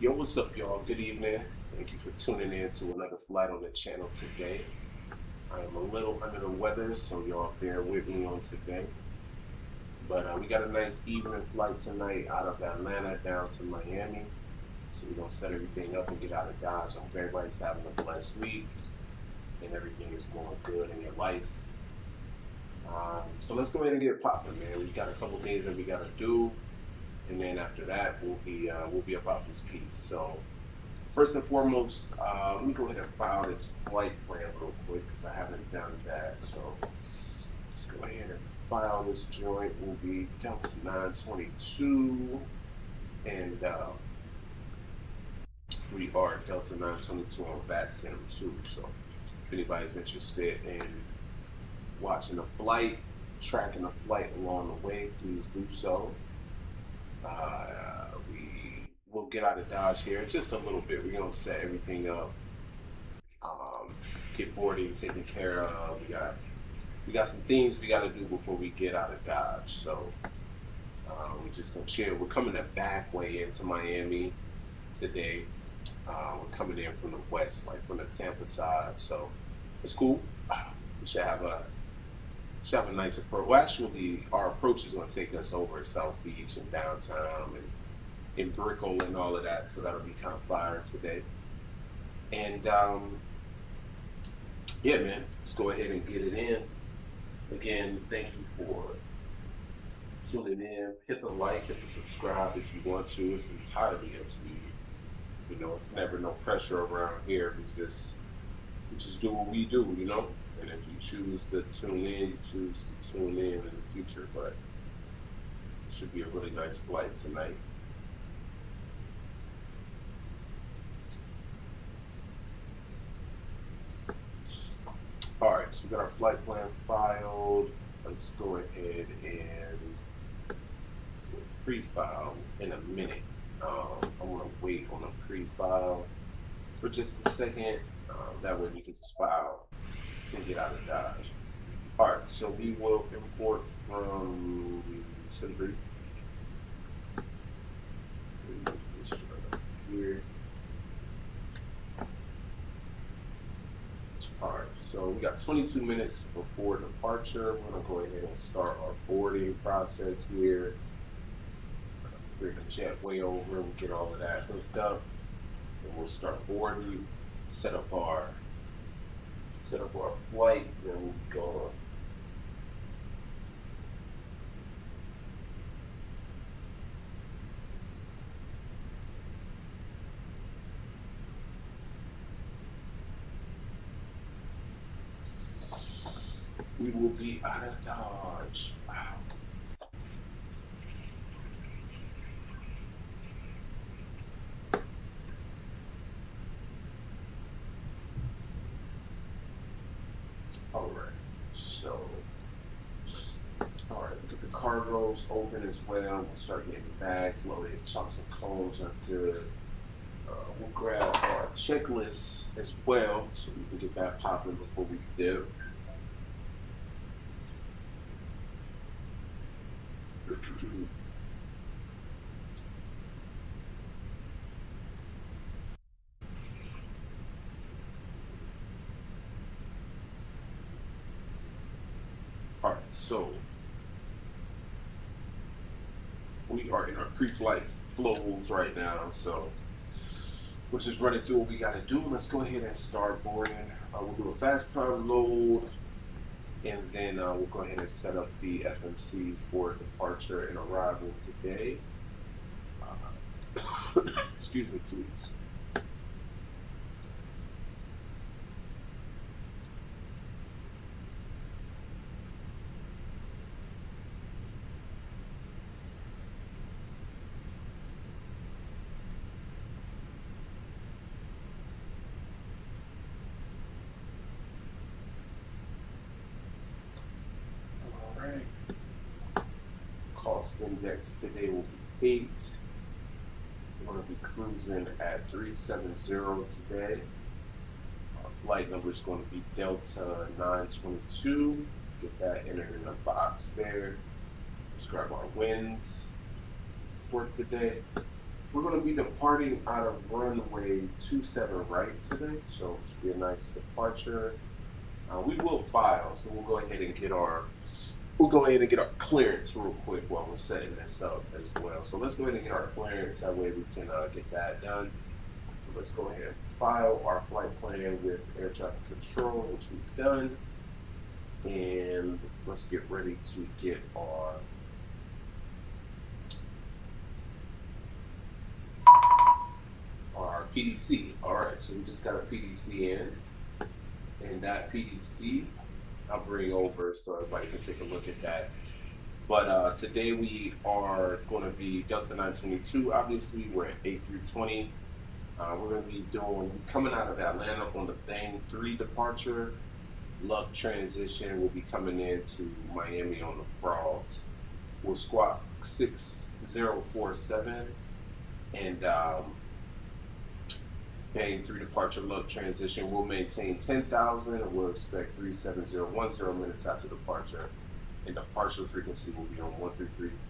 Yo, what's up, y'all? Good evening. Thank you for tuning in to another flight on the channel today. I am a little under the weather, so y'all bear with me on today. But we got a nice evening flight tonight out of Atlanta down to Miami. So we're going to set everything up and get out of Dodge. I hope everybody's having a blessed week and everything is going good in your life. So let's go ahead and get it popping, man. We got a couple things that we got to do. And then after that, we'll be about this piece. So first and foremost, let me go ahead and file this flight plan real quick because I haven't done that. So let's go ahead and file this joint. Will be Delta 922, and we are Delta 922 on VATSIM too. So if anybody's interested in watching a flight, tracking a flight along the way, please do so. We'll get out of Dodge here in just a little bit. We're gonna set everything up, get boarding taken care of. We got some things we got to do before we get out of Dodge. So we just gonna chill. We're coming the back way into Miami today. We're coming in from the west, like from the Tampa side. So it's cool. We should have a nice approach. Well, actually, our approach is going to take us over South Beach and downtown and in Brickell and all of that. So that'll be kind of fire today. And yeah, man, let's go ahead and get it in. Again, thank you for tuning in. Hit the like, hit the subscribe if you want to. It's entirely up to you. You know, it's never no pressure around here. We just do what we do, you know? And if you choose to tune in, you choose to tune in the future. But it should be a really nice flight tonight. All right, so we got our flight plan filed. Let's go ahead and pre-file in a minute. I want to wait on a pre-file for just a second. That way we can just file and get out of Dodge. All right, so we will import from Citigroup. Here. All right, so we got 22 minutes before departure. We're gonna go ahead and start our boarding process here. Bring the jet way over, we'll get all of that hooked up, and we'll start boarding, set up our flight, then we'll go on. We will be out of Dodge. Wow. All right, so, all right, get the cargoes open as well. We'll start getting bags loaded. Chunks and cones are good. We'll grab our checklist as well so we can get that popping before we dip. All right, so we are in our pre-flight flows right now, so we're just running through what we got to do. Let's go ahead and start boarding. We'll do a fast time load, and then we'll go ahead and set up the FMC for departure and arrival today. Excuse me, please. Cost index today will be 8. We're going to be cruising at 370 today. Our flight number is going to be Delta 922. Get that entered in the box there. Let's grab our wins for today. We're going to be departing out of runway 27 right today, so it should be a nice departure. We will file, so we'll go ahead and get our clearance real quick while we're setting this up as well. So let's go ahead and get our clearance. That way we can get that done. So let's go ahead and file our flight plan with air traffic control, which we've done. And let's get ready to get our PDC. All right, so we just got a PDC in. And that PDC, I'll bring over so everybody can take a look at that. But today we are going to be Delta 922. Obviously, we're at A320. We're going to be coming out of Atlanta on the Thing 3 departure. Luck transition. We'll be coming into Miami on the Frogs. We'll squawk 6047 and Bang 3 departure luck transition. We'll maintain 10,000 and we'll expect 37010 minutes after departure. And departure frequency will be on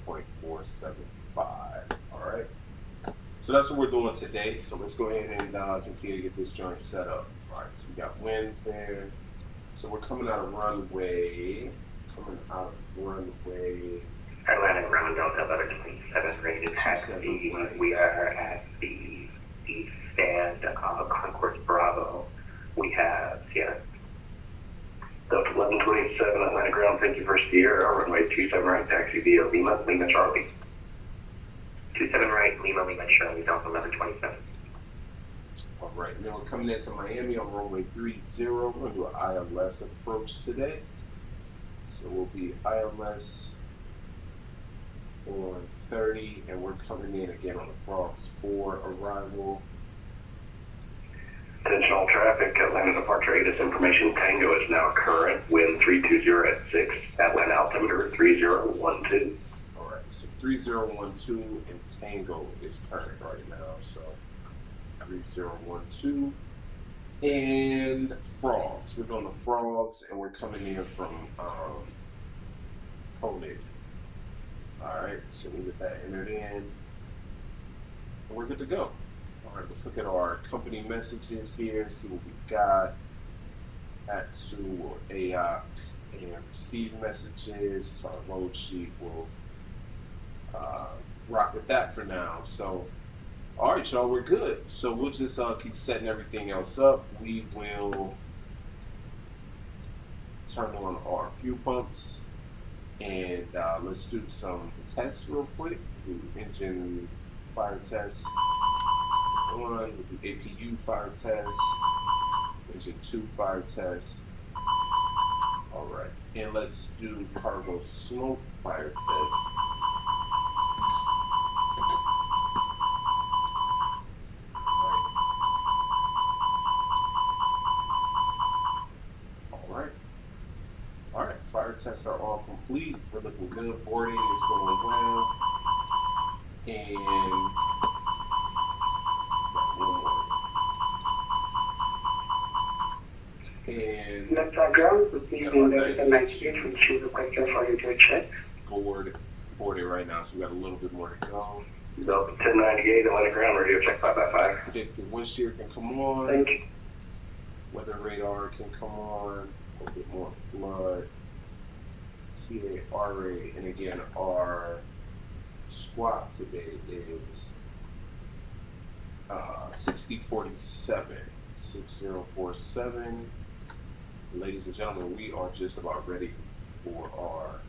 133.475. All right. So that's what we're doing today. So let's go ahead and continue to get this joint set up. All right. So we got winds there. So we're coming out of runway. Atlanta ground Delta 1127 rated taxi. We are at the east stand of Concourse Bravo. We have Sierra. Delta 1127 Atlanta ground, thank you for Sierra, runway 27 right, taxi via Lima Charlie. 27 right, Lima Charlie, Delta 1127. All right, now we're coming into Miami on runway 30. We're going to do an ILS approach today. So we'll be ILS on 30, and we're coming in again on the Frogs 4 arrival. Attention all traffic, Atlanta departure ATIS information Tango is now current, wind 320 at 6, Atlanta altimeter 3012. All right, so 3012 and Tango is current right now, so 3012. And Frogs, we're doing the Frogs, and we're coming in from Conid. All right, so we get that entered in, and we're good to go. All right, let's look at our company messages here, see what we got. ATSU or AOC and receive messages. So our load sheet will rock with that for now. So, all right, y'all, we're good. So we'll just keep setting everything else up. We will turn on our fuel pumps and let's do some tests real quick. Do engine fire test. We'll do APU fire test, engine 2 fire test. All right, and let's do cargo smoke fire test. All right, fire tests are all complete. We're looking good. Boarding is going well. And Next ground, receiving the message from Chief Requester for you to check. Boarded right now, so we got a little bit more to go. Delta 1098 Atlanta ground, radio check 555. Predictive wind shear can come on. Thank you. Weather radar can come on. A little bit more flood. TARA, and again, our squawk today is 6047. Ladies and gentlemen, we are just about ready for our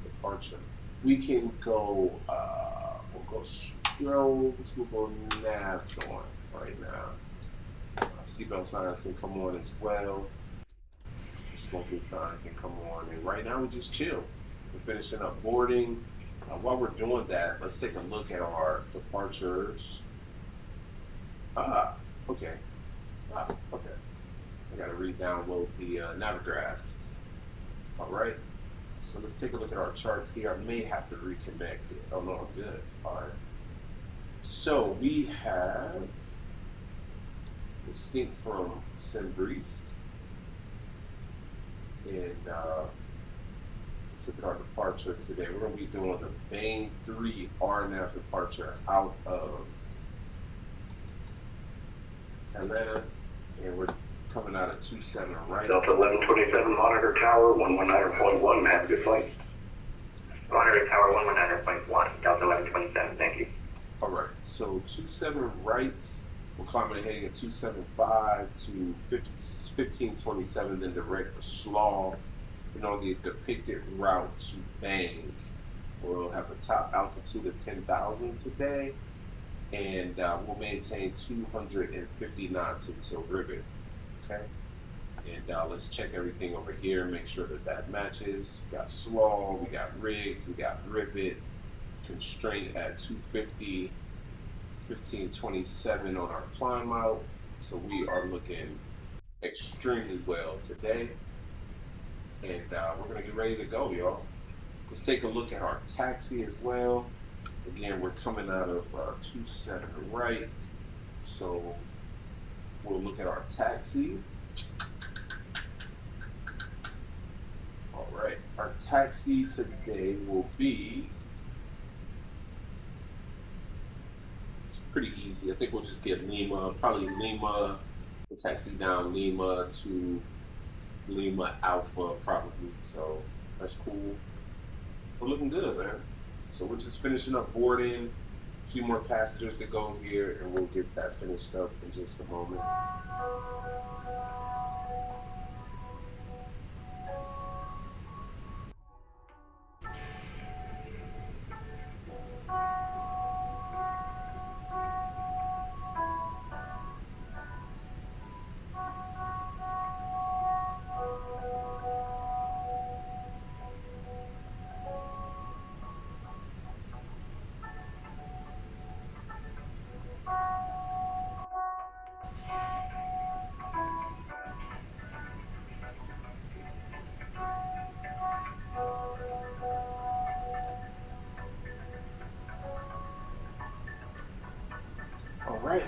departure. We can go, we'll go strobes, we'll go navs on right now. Seatbelt signs can come on as well. Smoking sign can come on. And right now we just chill. We're finishing up boarding. While we're doing that, let's take a look at our departures. Okay. Okay. I gotta re-download the Navigraph. All right. So let's take a look at our charts here. I may have to reconnect it. Oh no, I'm good. All right. So we have the sync from SendBrief, and Let's look at our departure today. We're going to be doing the Bane 3 RNAV departure out of Atlanta, and we're coming out of 27 right. Delta 1127 Monitor Tower 119.1. Have a good flight. Monitor Tower 119.1, Delta 1127, thank you. All right, so 27 right. We're climbing and heading at 275 to 1527, then direct a slaw. And on the depicted route to Bang, we'll have a top altitude of 10,000 today, and we'll maintain 250 knots until rivet. Okay, and let's check everything over here, make sure that that matches. We got slaw, we got rigs, we got rivet, constraint at 250. 1527 on our climb out, so we are looking extremely well today, and we're gonna get ready to go, y'all. Let's take a look at our taxi as well. Again, we're coming out of 27 right, so we'll look at our taxi. All right, our taxi today will be pretty easy. I think we'll just get Lima, probably Lima, we'll taxi down Lima to Lima Alpha probably, so that's cool. We're looking good, man. So we're just finishing up boarding, a few more passengers to go here, and we'll get that finished up in just a moment. All right,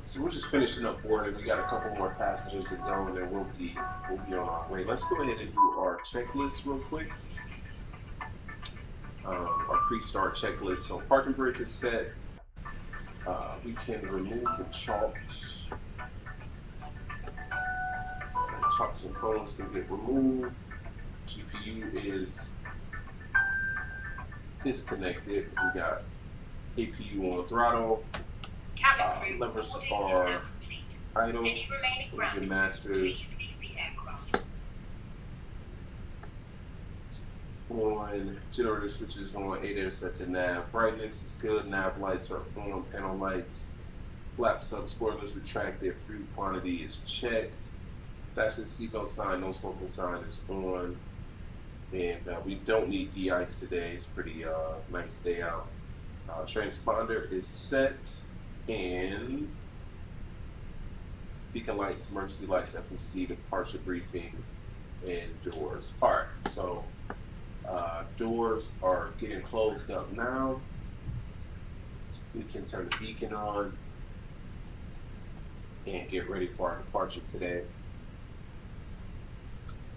so we're just finishing up boarding. We got a couple more passengers to go, and then we'll be on our way. Let's go ahead and do our checklist real quick. Our pre-start checklist. So parking brake is set. We can remove the chalks. Chalks and cones can get removed. GPU is disconnected because we got APU on throttle. Levers are idle. Engine masters on. Generator switches on. 8 air set to nav. Brightness is good. Nav lights are on. Panel lights. Flaps up. Spoilers retracted. Fuel quantity is checked. Fasten seatbelt sign. No smoking sign is on. And we don't need de-ice today. It's pretty nice day out. Transponder is set. And beacon lights, emergency lights, FMC, departure briefing, and doors. All right, so doors are getting closed up now. We can turn the beacon on and get ready for our departure today.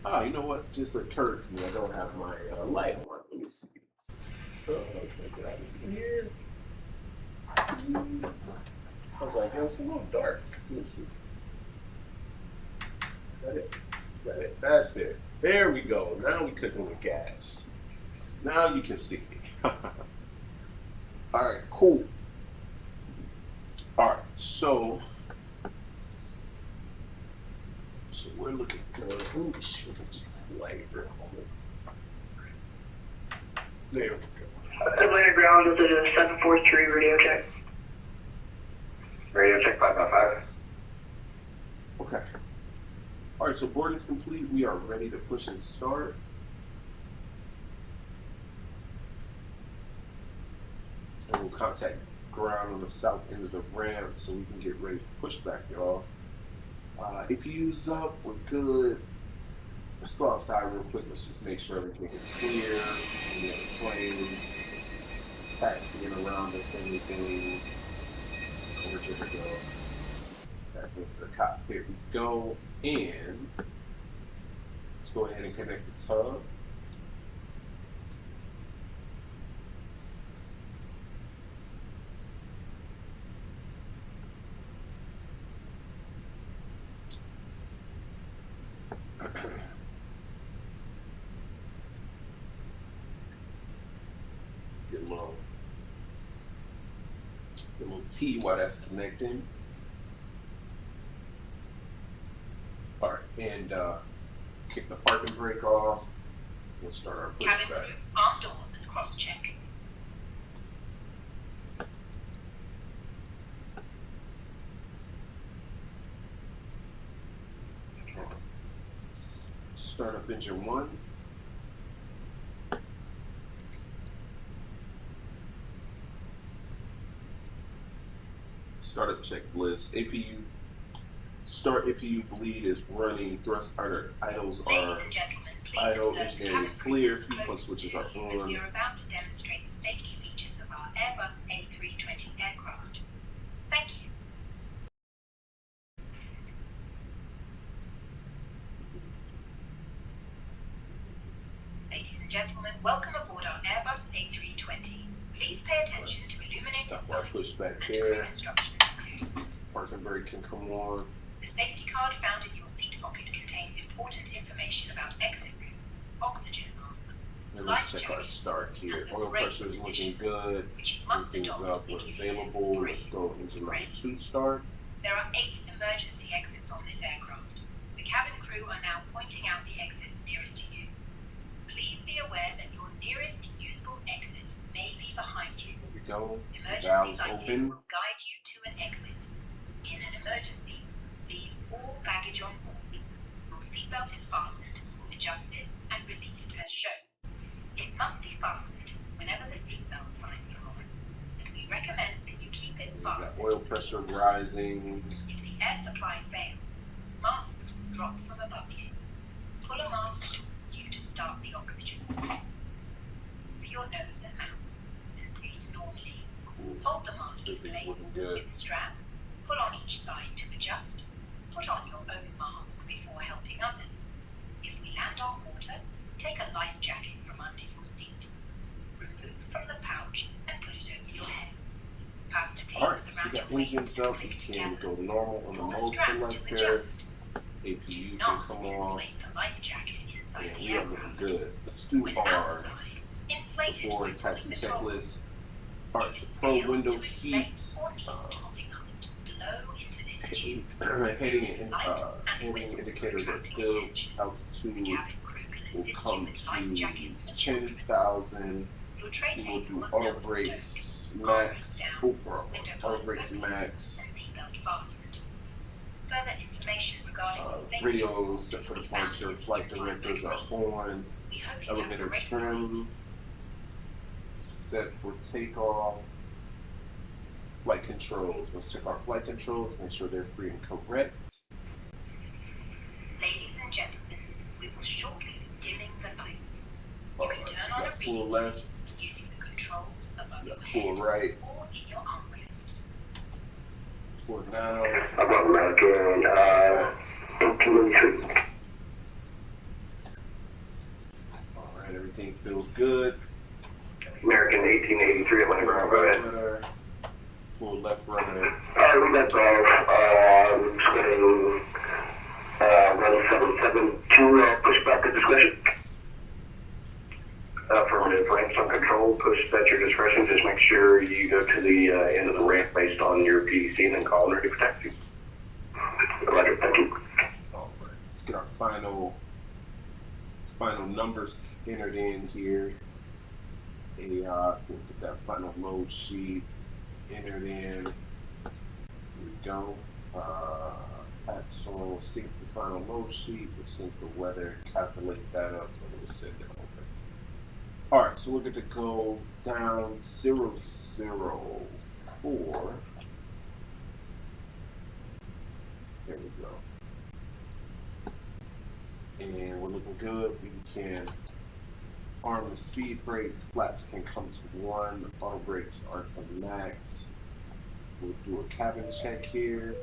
Oh, you know what just occurred to me? I don't have my light on. Let me see. Oh, okay, get out of here. I was like, yo, it's a little dark. Let me see. Is that it? Is that it? That's it. There we go. Now we cooking with gas. Now you can see me. All right, cool. All right, so we're looking good. Let me show this light real quick. There we go. Atlanta ground is a 743 radio check. Radio check 555. Okay. All right, so boarding is complete. We are ready to push and start. And we'll contact ground on the south end of the ramp so we can get ready for pushback, y'all. APU's up, we're good. Let's go outside real quick. Let's just make sure everything is clear. We have planes taxiing around us, anything. Over here we go. Back into the cockpit we go. And let's go ahead and connect the tug. little T while that's connecting. All right, and kick the parking brake off. We'll start our pushback. Cabin crew, arm doors and cross-check. Start up engine 1. Startup checklist. APU start APU bleed is running. Thrust idles are idle. Engineering is clear. Few plug switches are on. We are about to demonstrate the safety features of our Airbus A320 aircraft. Thank you. Ladies and gentlemen, welcome aboard our Airbus A320. Please pay attention to illuminated Stop our signs pushback and there. crew instructions. Parking brake can come on. The safety card found in your seat pocket contains important information about exit routes, oxygen masks, And let's check our start here. Oil pressure is looking good. which you must Everything's adopt up. We're if you available. breathe. Let's go engine number Great. 2 start. There are 8 emergency exits on this aircraft. The cabin crew are now pointing out the exits nearest to you. Please be aware that your nearest usable exit may be behind you. There we go. Emergency Valves lighting open. will guide you to an exit. In an emergency, leave all baggage on board. Your seatbelt is fastened, adjusted, and released as shown. It must be fastened whenever the seatbelt signs are on, and we recommend that you keep it We got fastened. oil pressure rising. If the air supply fails, masks will drop from above you. Pull a mask towards you to start the oxygen. For your nose and mouth, and breathe normally. Cool. Hold the mask in Everything's place looking good. with the strap. Pull on each side to adjust. Put on your own mask before helping others. If we land on water, take a life jacket from under your seat. Remove from the pouch and put it over your head. Pass the Alright, tapes so we around got your waist engines and up. We click can together. go normal on the Pull the mode strap to selector. adjust. APU can Not come off. inflate the life jacket inside And the we are looking aircraft. good. Let's do When our outside, inflate it before by taxi pulling the top. checklist. Alright, so If it pro fails window to inflate heat. or needs topping up, blow into this tube. Heading indicators are good. Altitude Cabin crew can will assist you come with life jackets to for children. 10,000. Your tray We will table do must auto now be brakes stowed, max. arms Oh, down, bro. window Auto blinds brakes open, max. and seatbelt fastened. Further information regarding your safety Radios set for departure. Flight directors are on. We hope you have Elevator great trim set for takeoff. Flight controls. Let's check our flight controls. Make sure they're free and correct. Ladies and gentlemen, we will shortly be dimming the lights. You Alright, can so turn we on a got full reading left. using the controls above We your got full head right. or in your armrest. For now. About American, 1883. Alright, everything feels good. American 1883, I'm on the Full ground, go right ahead. rudder. Full left rudder. We got golf, spinning, 1772, pushback at discretion. Affirmative, ramps on control, push at your discretion, just make sure you go to the end of the ramp based on your PDC and then call and ready for taxi. Roger, thank you. Alright, let's get our final numbers entered in here. We'll get that final load sheet entered in. Here we go. So we'll sync the final load sheet, we'll sync the weather, calculate that up, and we'll send it over. Alright, so we're good to go down 004. There we go. And we're looking good. We can arm the speed brake, flaps can come to 1, auto brakes are to max. We'll do a cabin check here.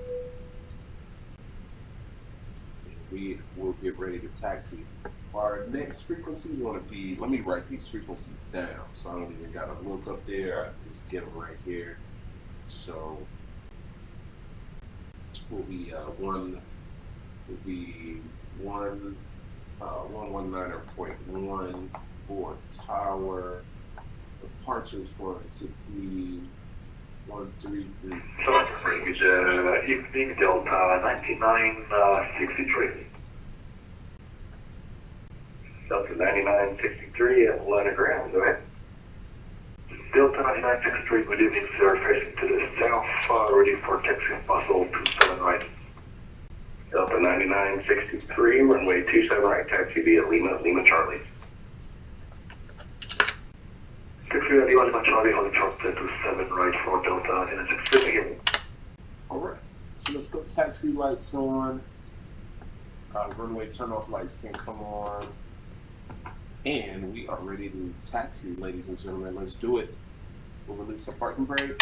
We will get ready to taxi. Our next frequencies want to be, let me write these frequencies down so I don't even got to look up there, I just get them right here. So will be 119.1 for tower, departures for it to be 133. Select Fenix, evening Delta 9963. Delta 9963 at Atlanta ground, go ahead. Delta 9963, good evening, sir. Facing to the south, ready for taxi bustle 27 right. Delta 9963, runway 27 right, taxi via Lima Charlie. Taxi via Lima Charlie on the chart 27 right for Delta 9963 again. Alright, so let's go. Taxi lights on. Runway turn-off lights can come on. And we are ready to taxi, ladies and gentlemen. Let's do it. We'll release the parking brake.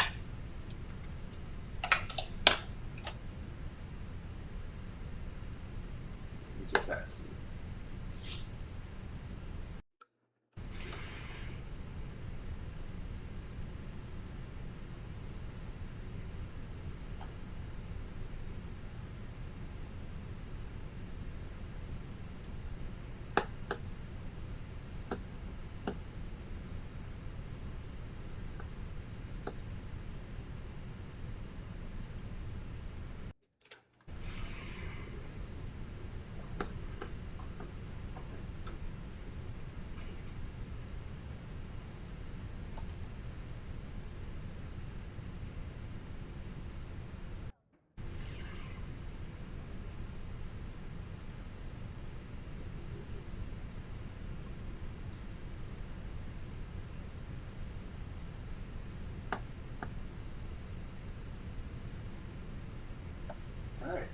We can taxi. Alright.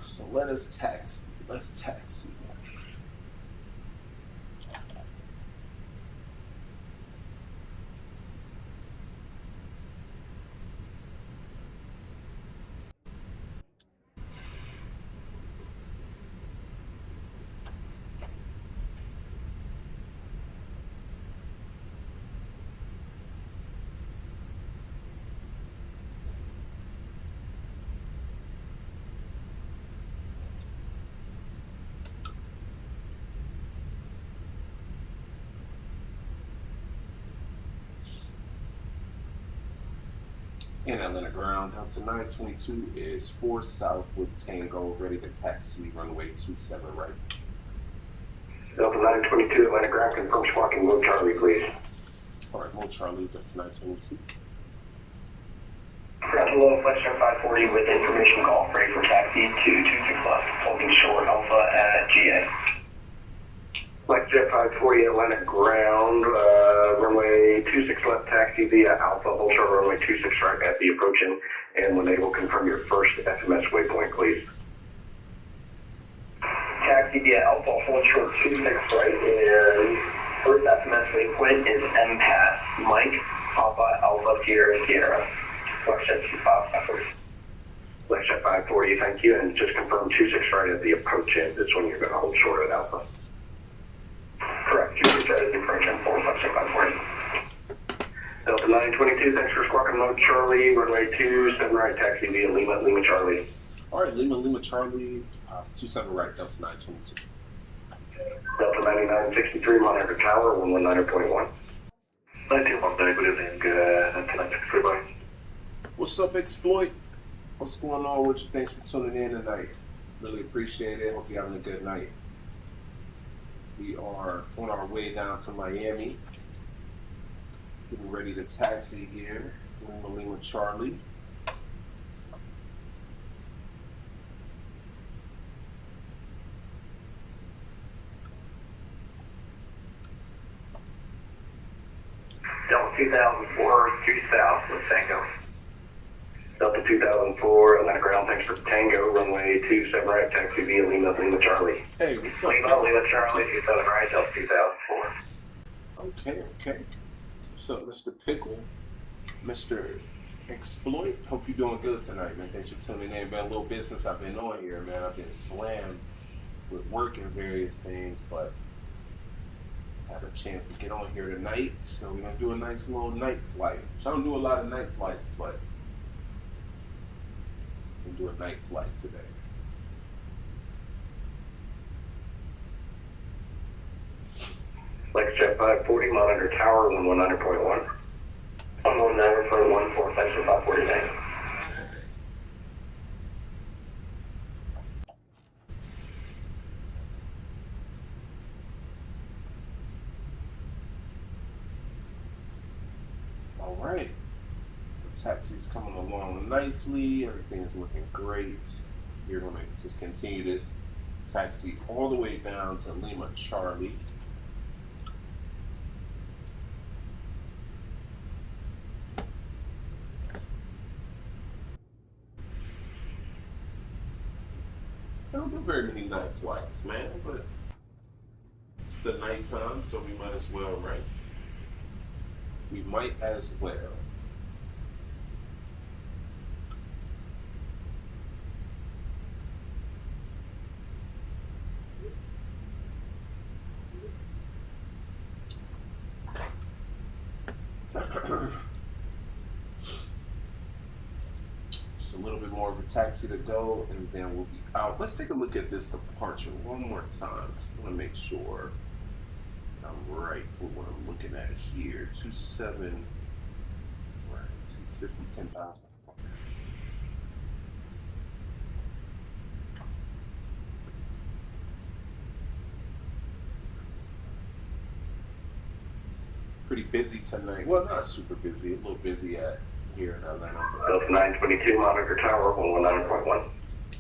So let us taxi. Let's taxi. In Atlanta ground, Delta 922 is 4 south with Tango, ready to taxi, runway 27 right. Delta 922 Atlanta ground, confirm squawking mode Charlie, please. Alright, Mo Charlie, Delta 922. Ground below, Flexjet 540 with information call, ready for taxi to 26 left, holding short Alpha at GA. Flexjet 540 Atlanta ground, runway 26 left, taxi via Alpha, hold short runway 26 right at the approaching, and when able, confirm your first SMS waypoint, please. Taxi via Alpha, hold short 26 right, and first SMS waypoint is MPAS, Mike, Papa, Alpha, Sierra. Flexjet 540. Flexjet 540, thank you, and just confirm 26 right at the approach end. That's when you're going to hold short at Alpha. Correct, 26 right at the approach end for Flexjet 540. Delta 922, thanks for squawking mode Charlie, runway 27 right, taxi via Lima Charlie. Alright, Lima Charlie, 27 right, Delta 922. Delta 9963, monitor tower, 119.1. 91 day, good evening, 963 bye. What's up, Exploit? What's going on with you? Thanks for tuning in tonight. Really appreciate it. Hope you're having a good night. We are on our way down to Miami. Getting ready to taxi here. Lima Charlie. Delta 2004, due south with Tango. Delta 2004, Atlanta ground, thanks for Tango, runway 27 right, taxi via Lima Charlie. Hey, what's up? Lima Charlie, 27 right, Delta 2004. Okay. What's up, Mr. Pickle? Mr. Exploit? Hope you're doing good tonight, man. Thanks for tuning in. Been a little bit since I've been on here, man. I've been slammed with work and various things, but I had a chance to get on here tonight, so we're gonna do a nice little night flight. I don't do a lot of night flights, but we'll do a night flight today. Lexjet 540, monitor tower 119.1. 119.1 for Fenix 549. All right. The taxi's coming along nicely. Everything's looking great. You're going to just continue this taxi all the way down to Lima Charlie. I don't do very many night flights, man, but it's the nighttime, so we might as well, right? We might as well. Just a little bit more of a taxi to go, and then we'll be out. Let's take a look at this departure one more time. Just want to make sure I'm right with what I'm looking at here. 27, right, 250, 10,000. Pretty busy tonight. Well, not super busy. A little busy here in Atlanta. Delta 922, monitor tower 119.1.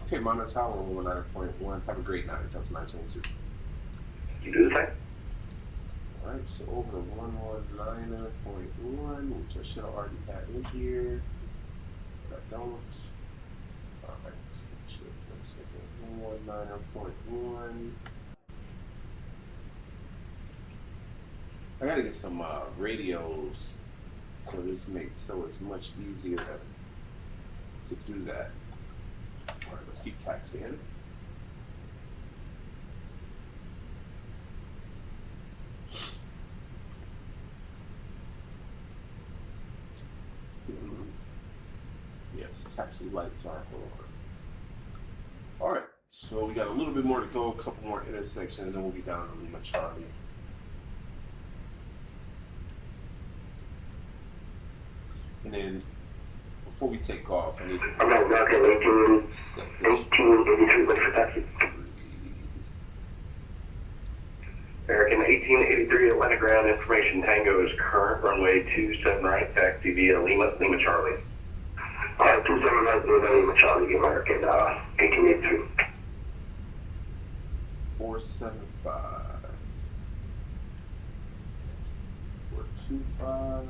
Okay, monitor tower 119.1. Have a great night. That's 922. You do the same. All right, so over to 119.1, which I should have already had in here, but I don't. All right, so chill for a second. 119.1. I gotta get some radios, so this makes so it's much easier to do that. All right, let's keep taxiing. Yes, taxi lights are on. All right, so we got a little bit more to go, a couple more intersections, and we'll be down to Lima Charlie. And then before we take off, I need to I'm not rocking 1883 wait for taxi. American 1883 Atlanta ground information Tango is current runway 27 right, taxi via Lima Charlie. 27 right via Lima Charlie, American 1883. 475 425.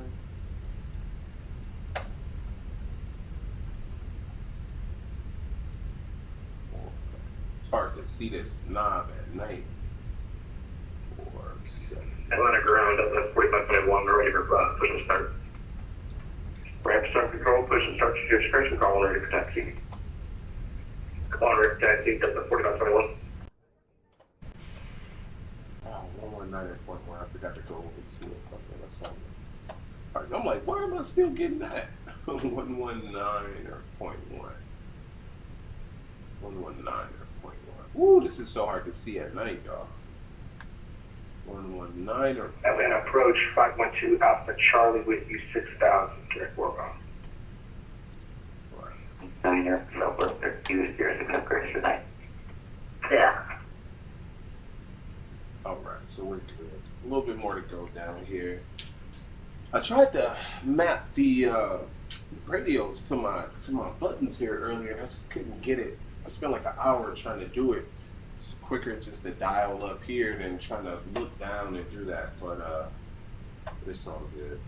It's hard to see this knob at night. 4, 7. Atlanta ground up at 4521, ready for push and start. Ramp start control, push and start to your discretion, call ready for taxi. Call ready for taxi, up at 4521. 119.1. I forgot to go over to it. Okay, that's all. All right, I'm like, why am I still getting that? 119 or 0.1. 119 or 0.1. Ooh, this is so hard to see at night, y'all. 119 or Atlanta approach 512 Alpha Charlie with you 6000, direct work right. Niner, Southwest 32, 06 upgrades tonight. Yeah. All right, so we're good. A little bit more to go down here. I tried to map the radios to my buttons here earlier, and I just couldn't get it. I spent like an hour trying to do it. It's quicker just to dial up here than trying to look down and do that, but it's all good.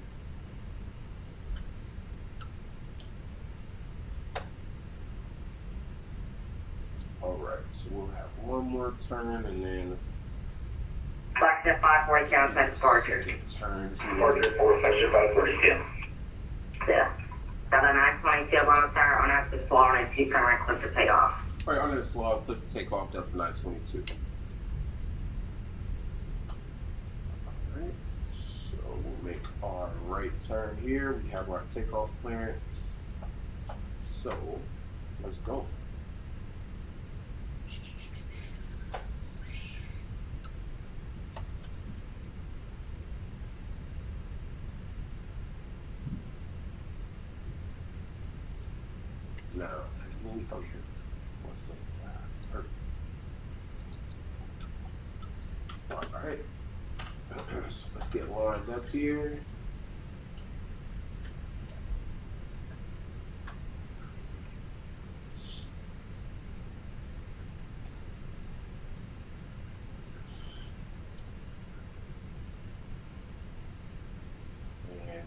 All right, so we'll have one more turn and then Flagship 540 outside departure. second turn here. Departure 4, Flagship 540. Yeah. Got a 922 on tower on active slow and a 2 primary clip to take off. All right, I'm gonna slow up, click to take off. That's 922. All right, so we'll make our right turn here. We have our takeoff clearance. So let's go. me. Oh, here. 475. Perfect. All right. So let's get lined up here. And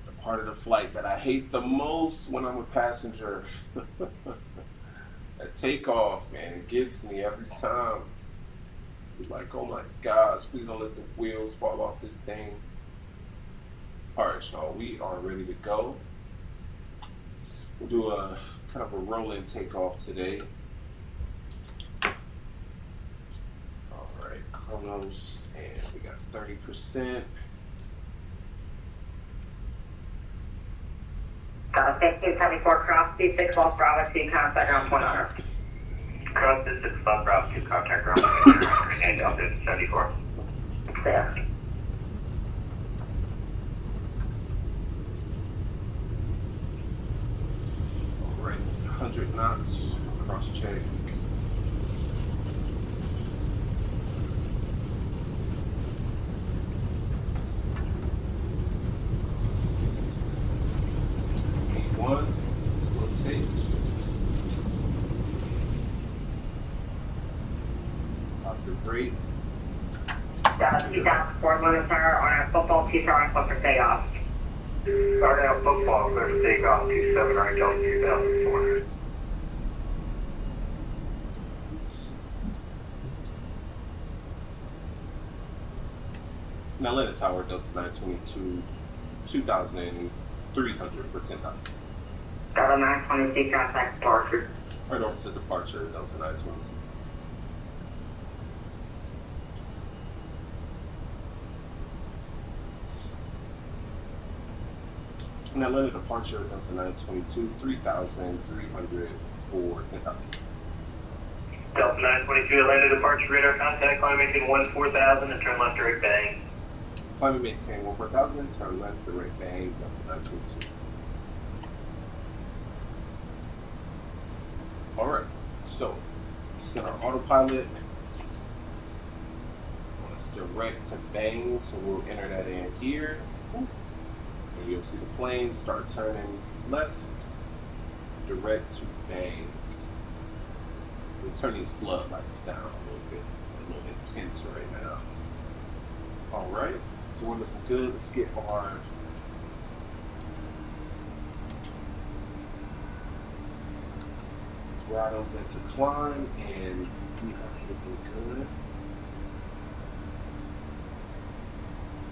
the part of the flight that I hate the most when I'm a passenger, that takeoff, man, it gets me every time. It's like, oh my gosh, please don't let the wheels fall off this thing. All right, y'all, we are ready to go. We'll do a kind of a rolling takeoff today. All right, chronos, and we got 30%. 1574 cross 26 Golf Bravo 2, contact ground 100. Cross 26 Bravo 2, contact ground 100, and altitude 74. There. All right, it's 100 knots, cross check. One, rotate. Positive rate. Dallas 2004 monitor on a football 2 star for takeoff. Start out football, clear for takeoff, 27 right, Delta 2004. Now Atlanta Tower, Delta 922, 2,300 for 10,000. Delta 922, contact departure. Right over to departure, Delta 922. Now Atlanta departure, Delta 922, 3,300 for 10,000. Delta 922, Atlanta departure, radar contact, climb maintain 14,000 and turn left direct bang. Climb maintain 14,000, turn left direct bang, Delta 922. All right, so set our autopilot. Let's direct to bang, so we'll enter that in here. And you'll see the plane start turning left, direct to bang. We'll turn these floodlights down a little intense right now. All right, so we're looking good. Let's get our throttles into climb, and we are looking good.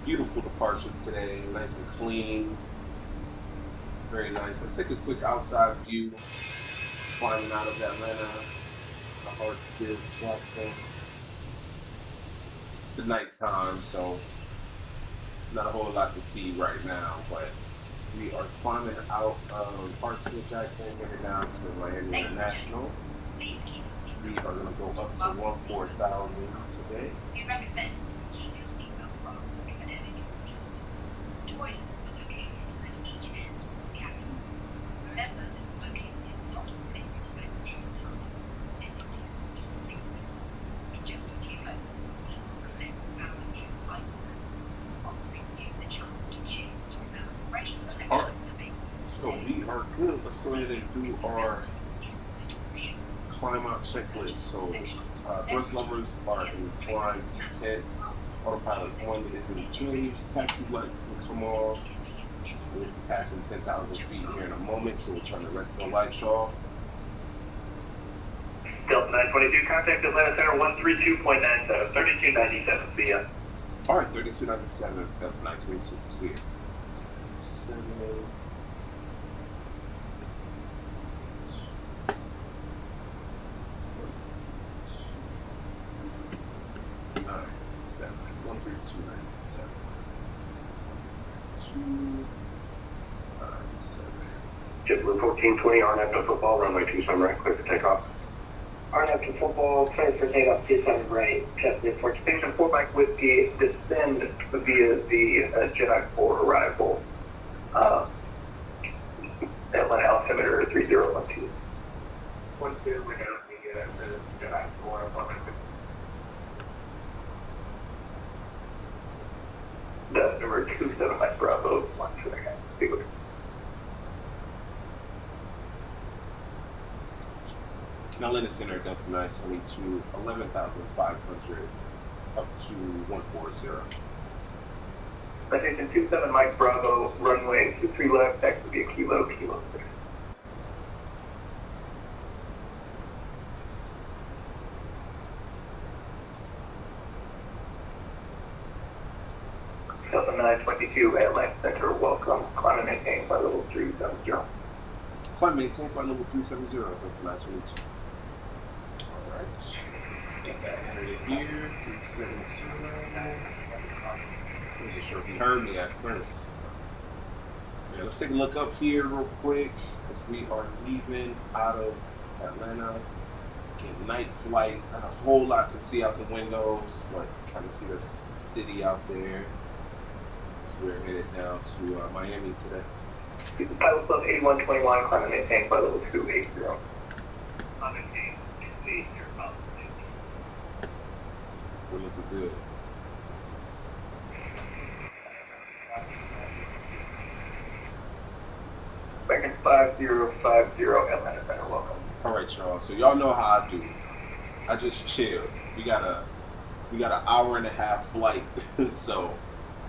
Beautiful departure today, nice and clean. Very nice. Let's take a quick outside view, climbing out of Atlanta, the Hartsfield Jackson. It's the nighttime, so not a whole lot to see right now, but we are climbing out of Hartsfield Jackson, headed down to Miami International. Please keep your seatbelt. We are going to go up to 14,000 today. We recommend keep your seatbelt fastened whenever you're seated. Toilets are located at each end of the cabin. Remember that smoking is not permitted at any time. This includes e-cigarettes. In just a few moments, we will commence our new flight service, offering you the chance to choose from our fresh selection All right. of available. So we are good. Let's go ahead and do our climb out checklist. So thrust levers are in climb D10. Autopilot 1 is engaged. Taxi lights can come off. We'll be passing 10,000 feet here in a moment, so we'll turn the rest of the lights off. Delta 922, contact Atlanta Center 132.97, 3297, see ya. All right, 3297. That's 922. See ya. 7. 97. 13297. 297. JetBlue 1420, RNAV to football, runway 27 right, clear for takeoff. RNAV to football, clear for takeoff 27 right. JetBlue 14. Station 4 Mike Whiskey, descend via the Jedi 4 arrival. Atlanta altimeter 3012. 212, we're going to the July 4 appointment. The number 27 Mike Bravo, 1 second. Now Lennon Center, Delta 922, 11,500 up to 140. Citation 27 Mike Bravo, runway 23 left, X would be a kilo 6. Delta 922, Atlanta Center, welcome. Climb and maintain by level 370. Climb and maintain flight level 370, Delta 922. Alright. Get that entered in here, 370. I wasn't sure if you heard me at first. Yeah, let's take a look up here real quick as we are leaving out of Atlanta. Get night flight. Not a whole lot to see out the windows, but kind of see the city out there. So we're headed down to Miami today. Pilot Club 8121, climb and maintain by level 280. We're looking good. Second 5050, Atlanta Center, welcome. Alright, y'all. So y'all know how I do. I just chill. We got an hour and a half flight. So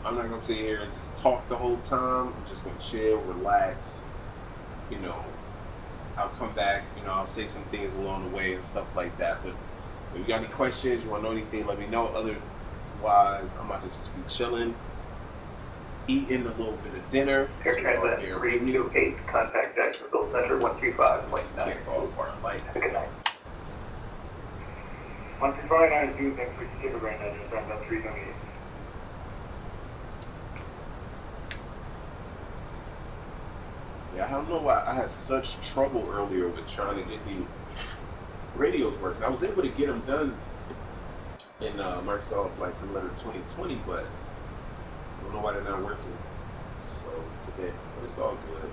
I'm not gonna sit here and just talk the whole time. I'm just gonna chill, relax. You know, I'll come back, you know, I'll say some things along the way and stuff like that. But if you got any questions, you wanna know anything, let me know. Otherwise, I'm about to just be chilling, eating a little bit of dinner. Air So y'all Transit bear with me. 328, contact Jacksonville Center 125.9. Can't call for our lights. Good night. 125 is due next week to take a brand engine from about 378. Yeah, I don't know why I had such trouble earlier with trying to get these radios working. I was able to get them done in Microsoft Flight Simulator 2020, but I don't know why they're not working. So today, but it's all good.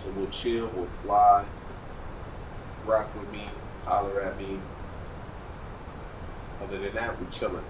So we'll chill, we'll fly, rock with me, holler at me. Other than that, we're chilling.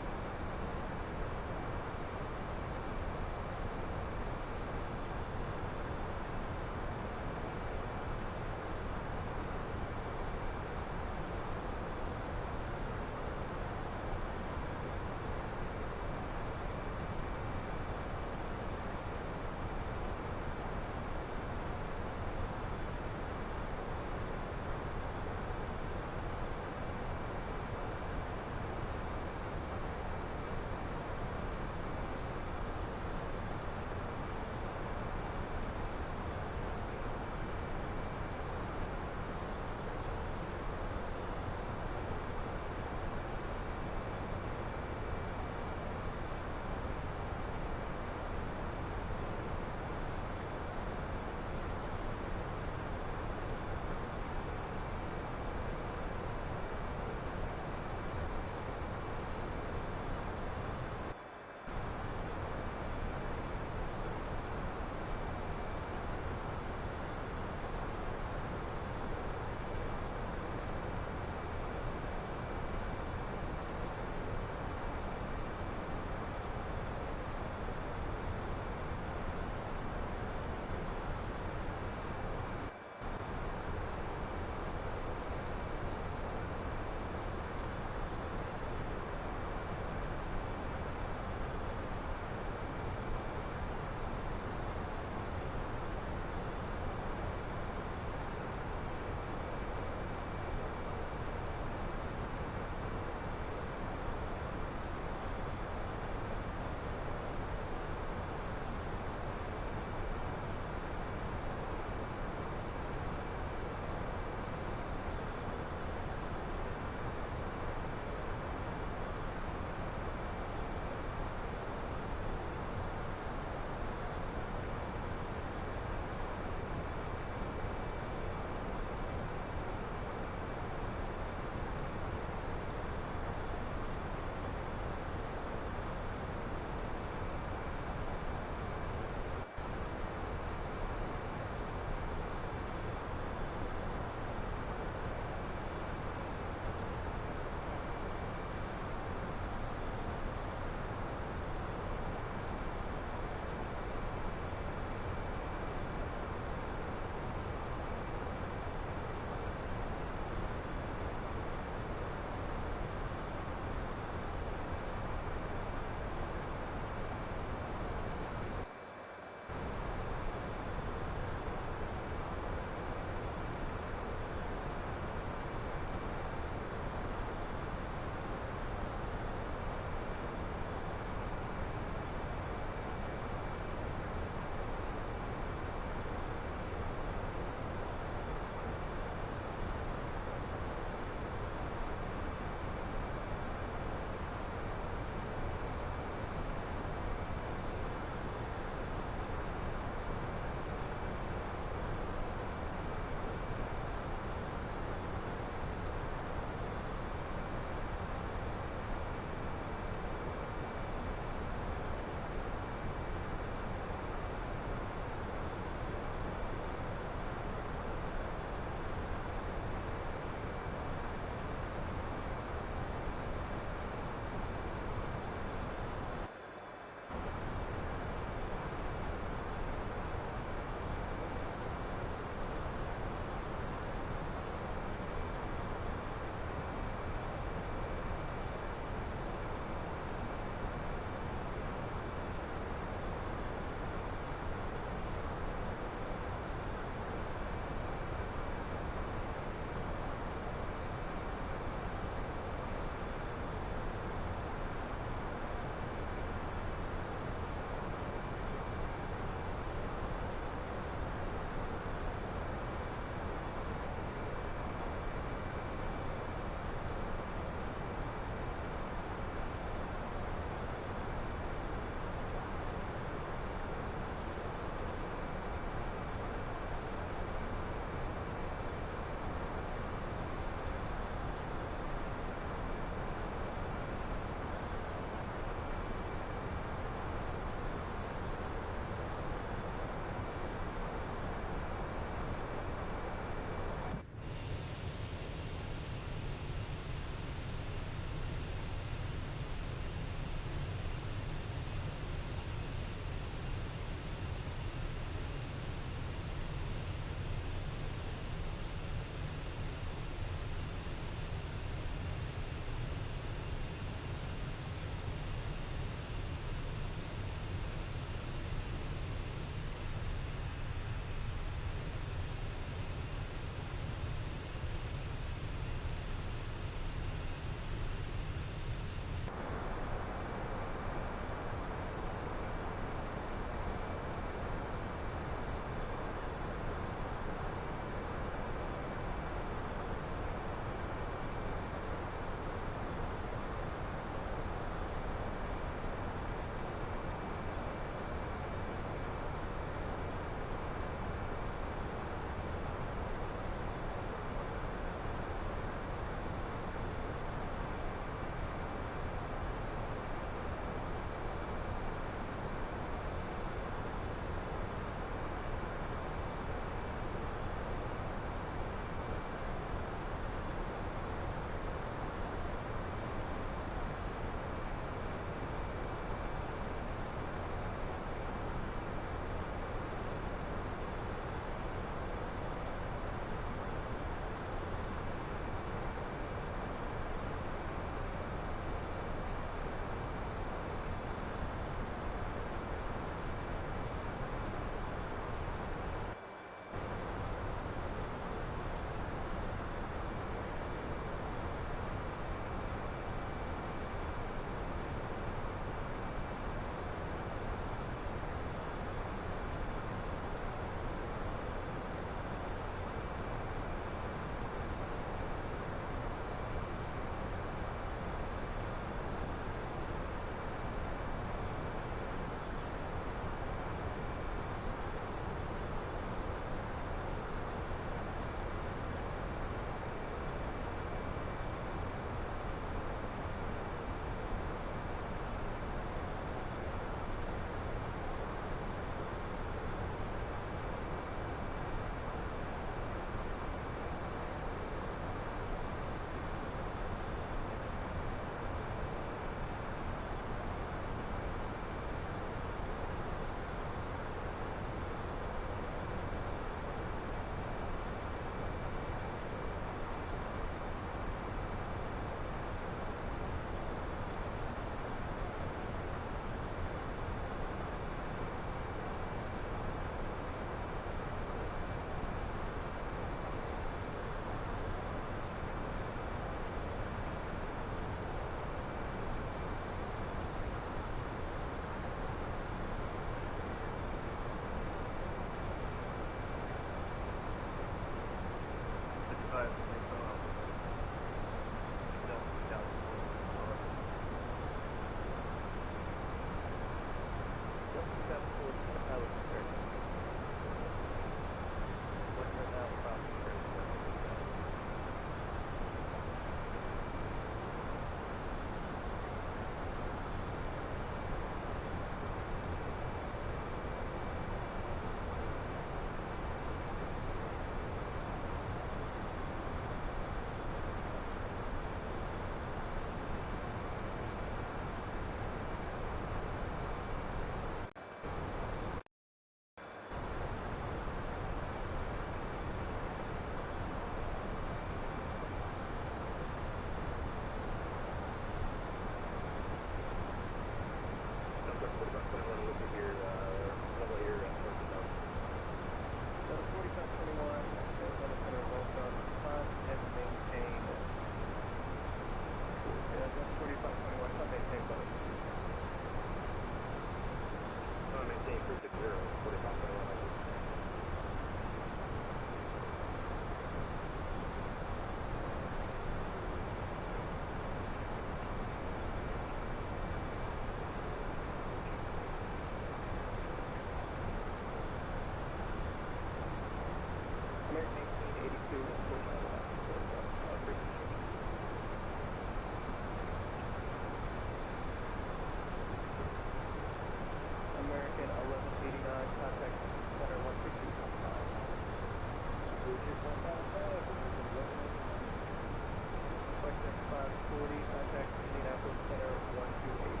40, contact Indianapolis Center 128.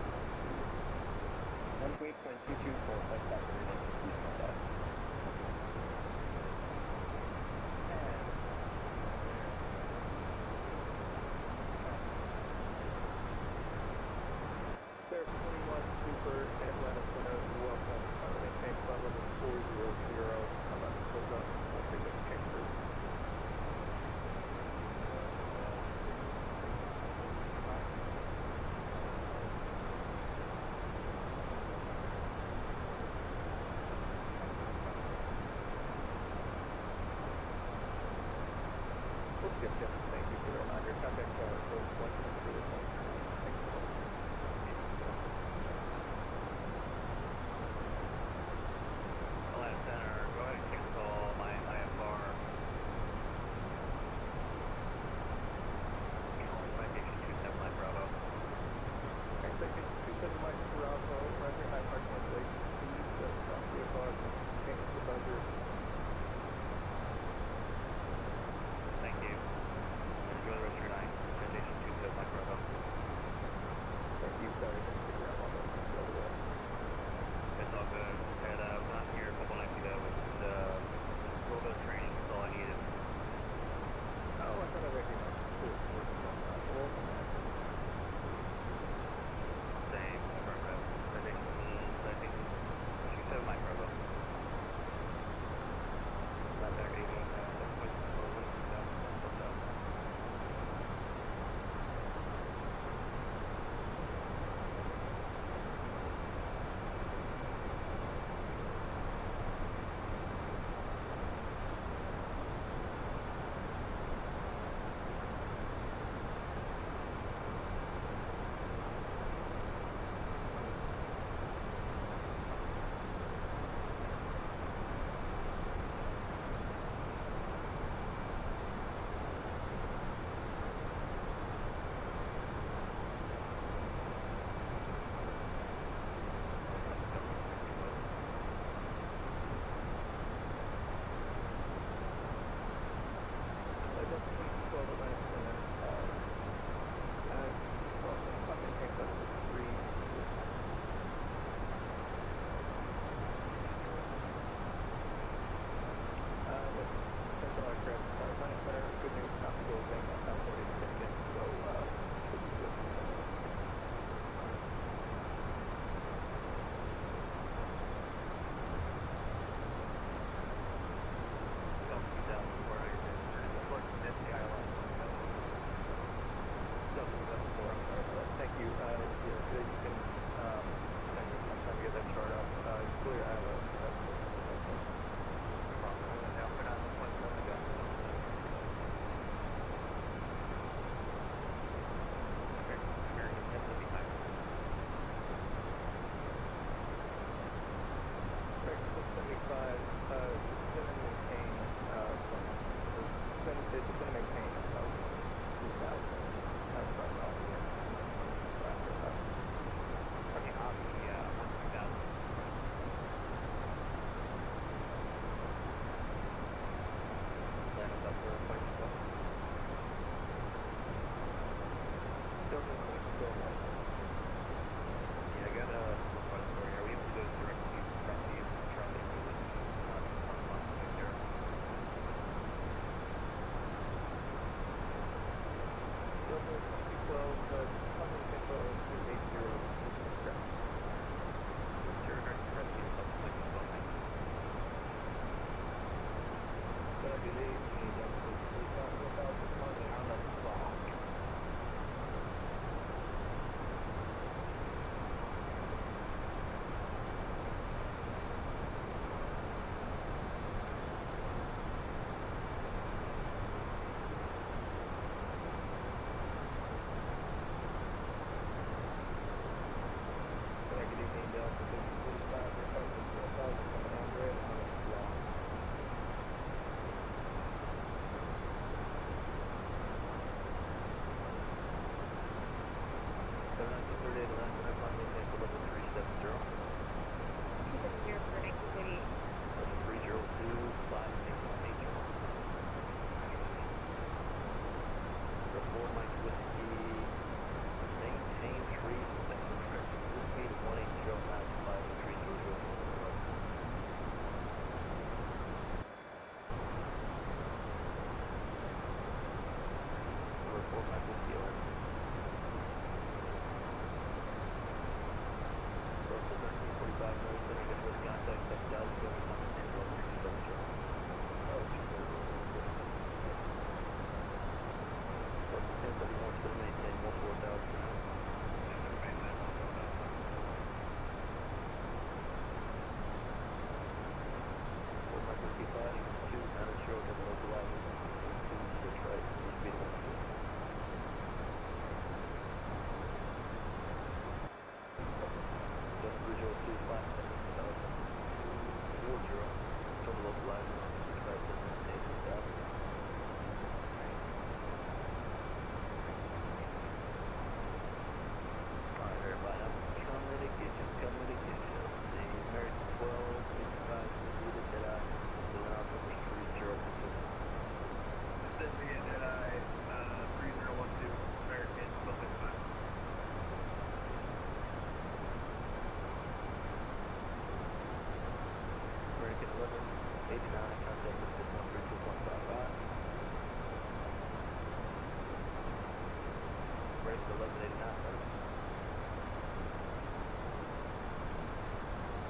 128.22 for flight Clear 21 Super Atlanta Center, welcome. Maintain flight level 400, hold up, frequency change group. Yep, thank you for the reminder. Contact code 120. Thank you. Atlanta Center, go ahead and cancel my IFR. Citation 27 Mike Bravo. Citation 27 Mike Bravo, Roger, high park cancellation, please, stop the above, change the buzzer. Thank you. Enjoy the rest of your night. Citation 27 Mike Bravo.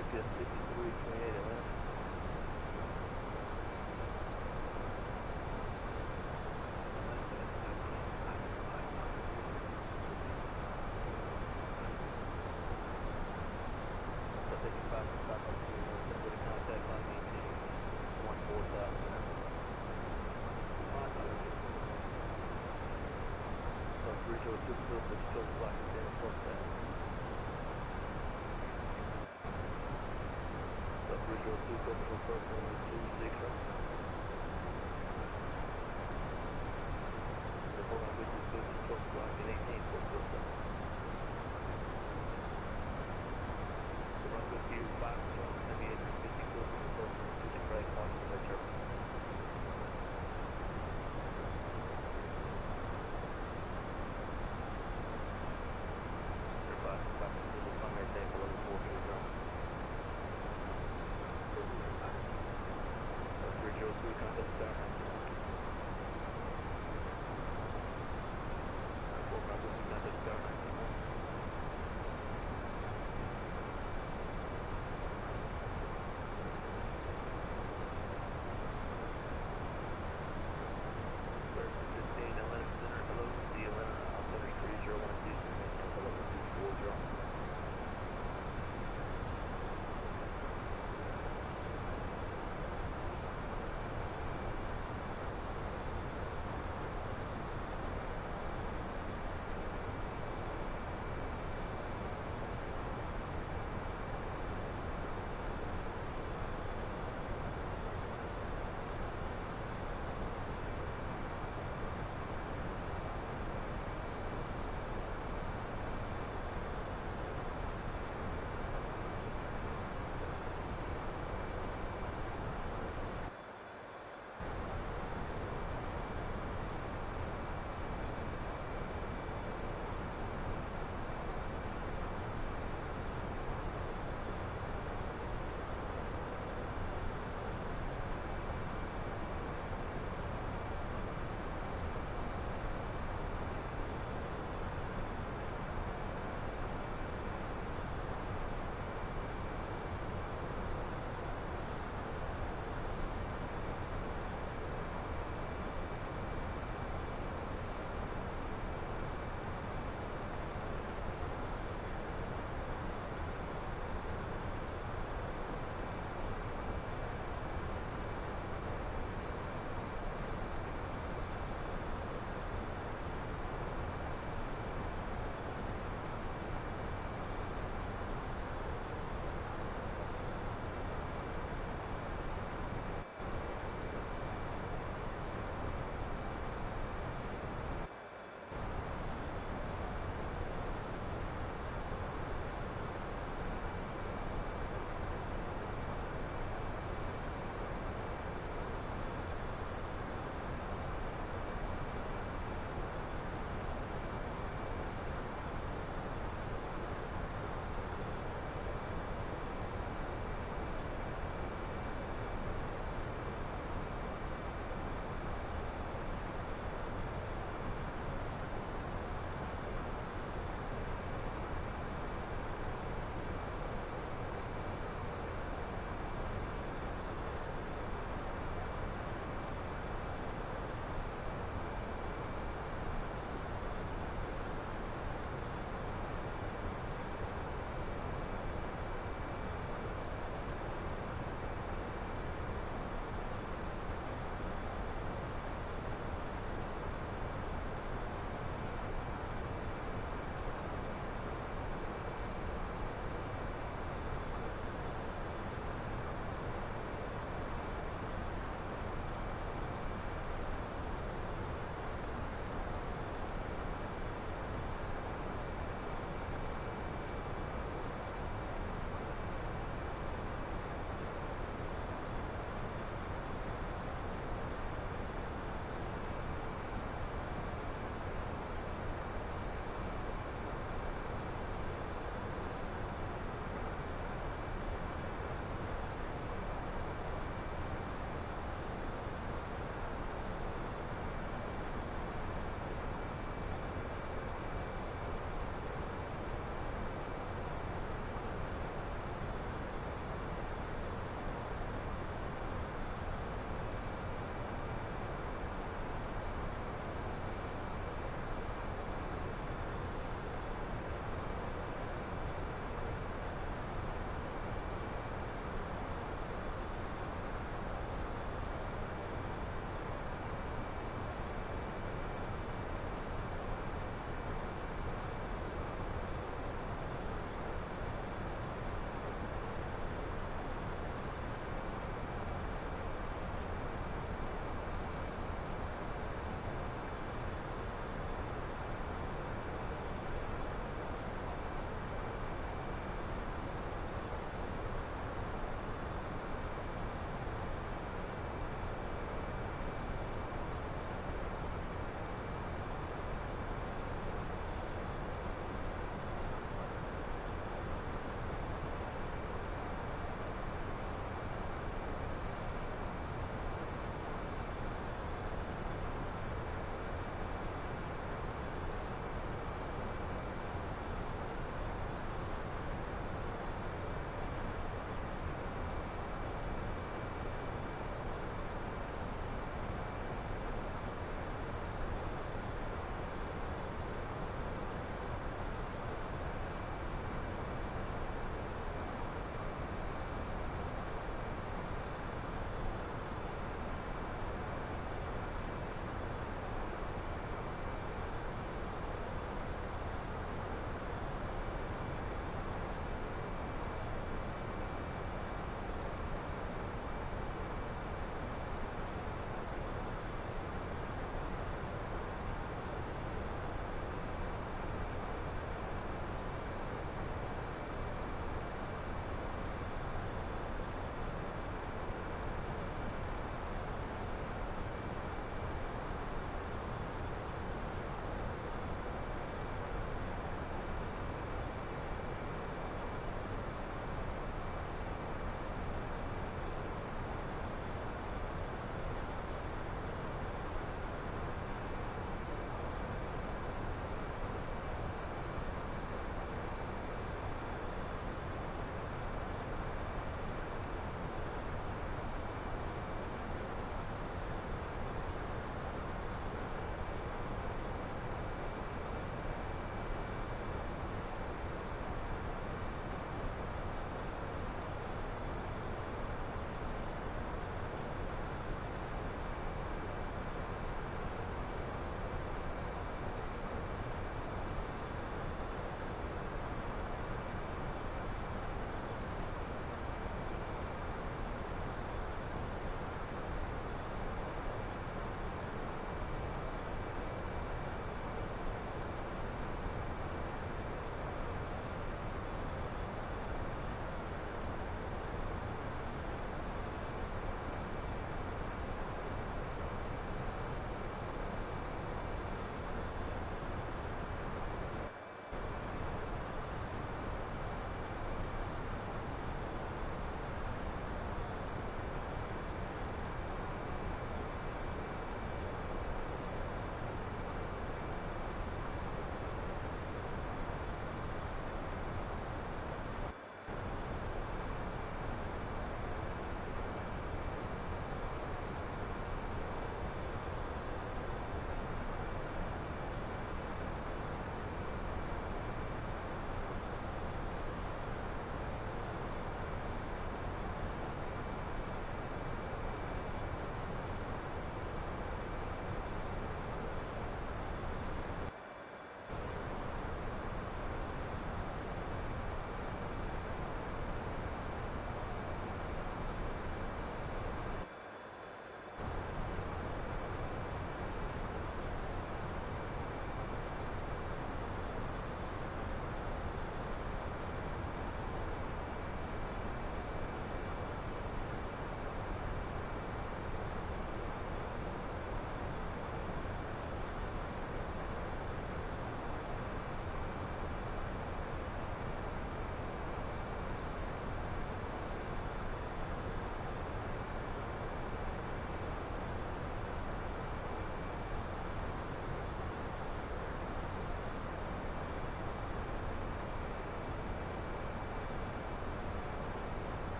UPS 5328 Atlanta.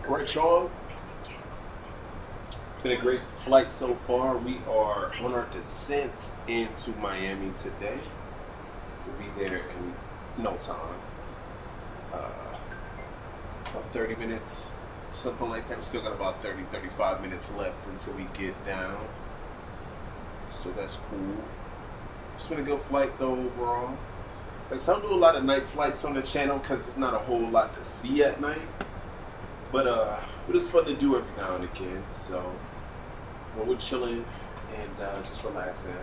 All right, y'all. Been a great flight so far. We are on our descent into Miami today. We'll be there in no time. About 30 minutes, something like that. We still got about 30, 35 minutes left until we get down. So that's cool. It's been a good flight though overall. So I don't do a lot of night flights on the channel because it's not a whole lot to see at night. But it's fun to do every now and again. So when we're chilling and just relaxing.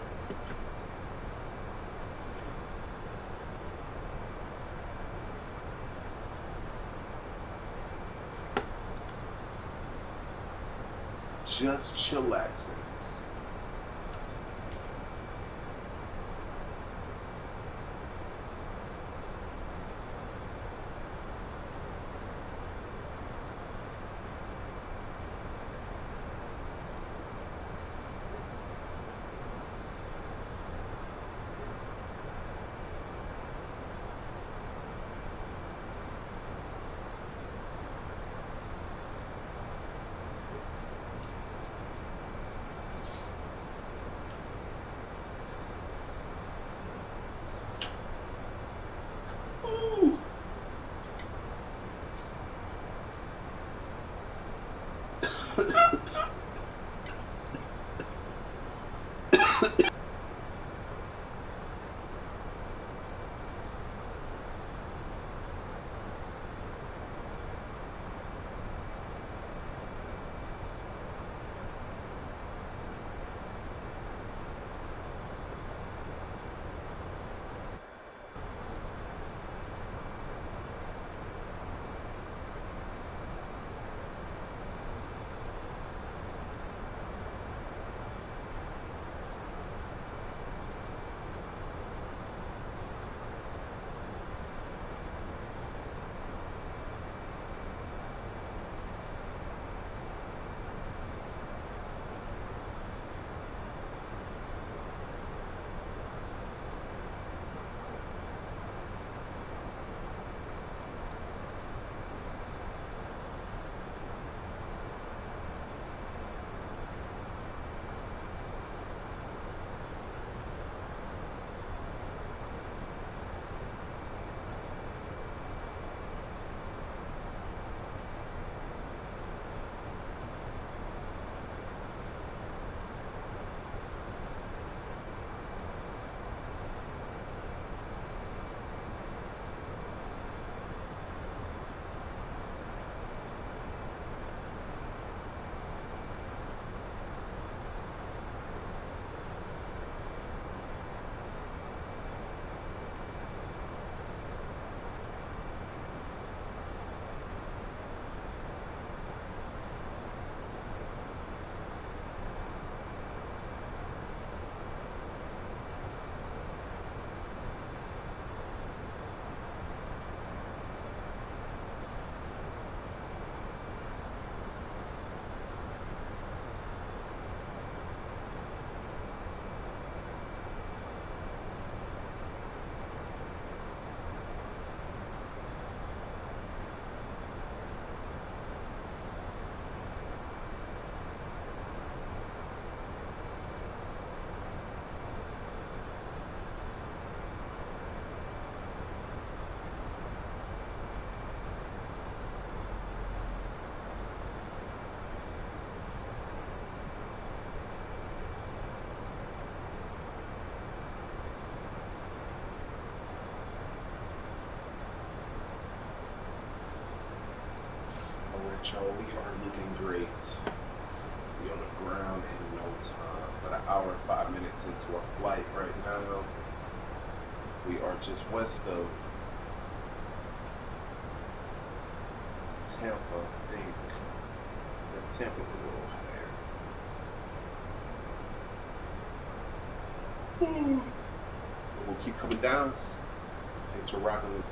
Just chillaxing. Y'all, we are looking great. We on the ground in no time. About an hour and 5 minutes into our flight right now. We are just west of Tampa, I think. Yeah, Tampa's a little higher. We'll keep coming down. Thanks for rocking with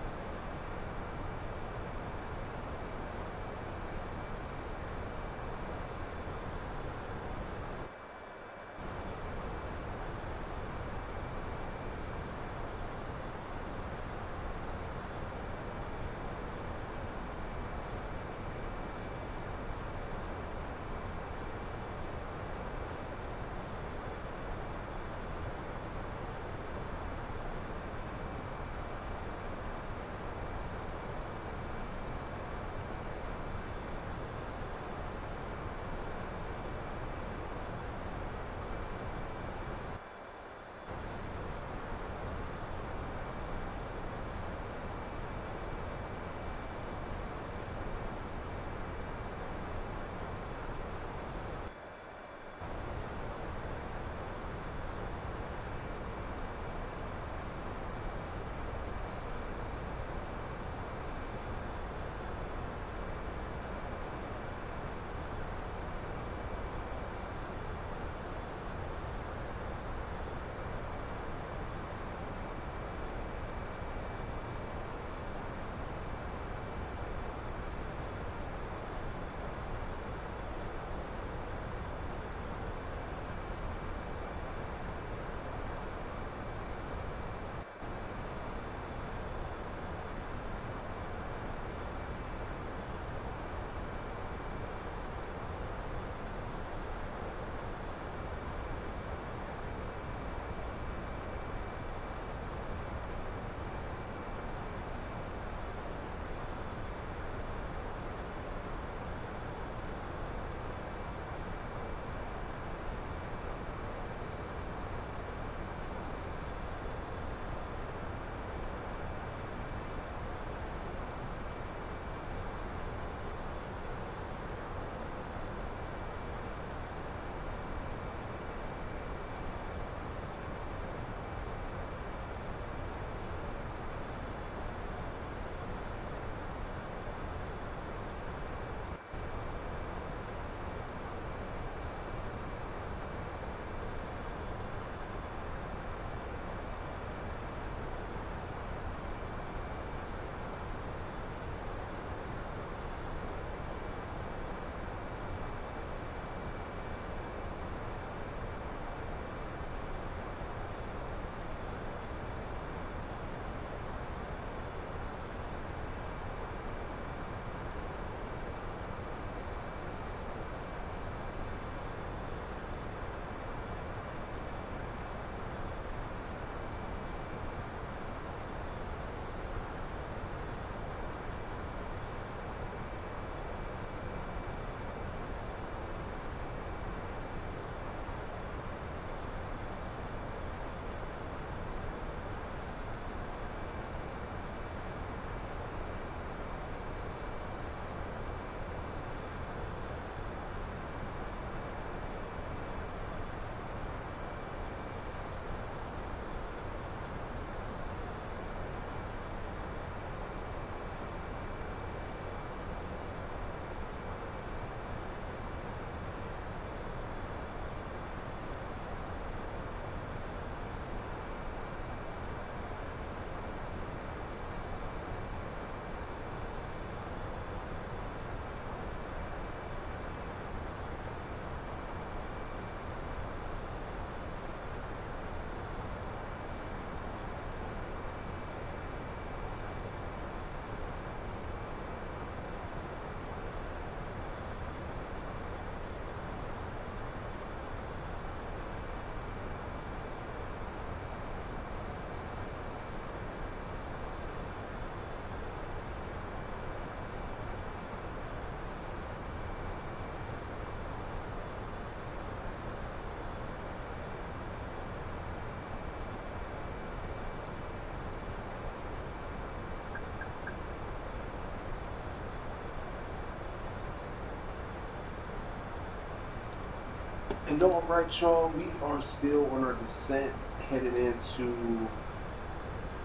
And all right, y'all, we are still on our descent, headed into,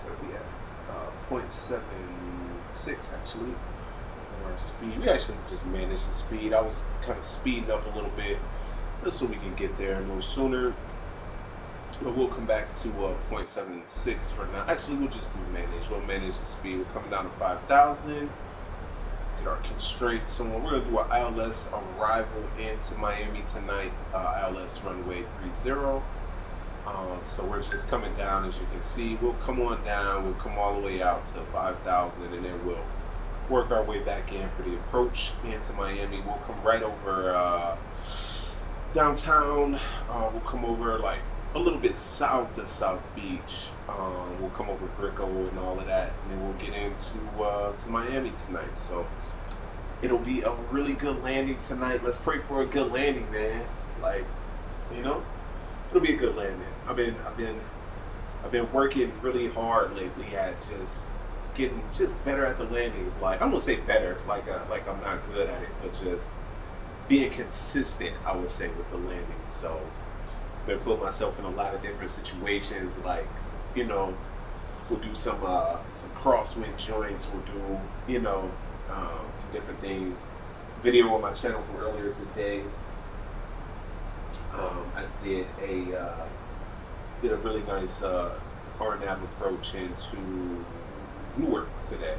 where are we at? 0.76 actually. On our speed, we actually just managed the speed. I was kind of speeding up a little bit, just so we can get there a little sooner. But we'll come back to 0.76 for now. Actually, we'll just do manage. We'll manage the speed. We're coming down to 5,000. Get our constraints. So we're going to do an ILS arrival into Miami tonight. ILS runway 30. So we're just coming down, as you can see. We'll come on down. We'll come all the way out to 5,000, and then we'll work our way back in for the approach into Miami. We'll come right over downtown. We'll come over like a little bit south of South Beach. We'll come over Brickell and all of that, and then we'll get into to Miami tonight. So it'll be a really good landing tonight. Let's pray for a good landing, man. Like, you know, it'll be a good landing. I've been working really hard lately at just getting better at the landings. Like, I'm gonna say better, like I'm not good at it, but just being consistent, I would say, with the landing. So I've been putting myself in a lot of different situations. Like, you know, we'll do some crosswind joints. We'll do, you know, some different things. Video on my channel from earlier today. I did a really nice RNAV approach into Newark today.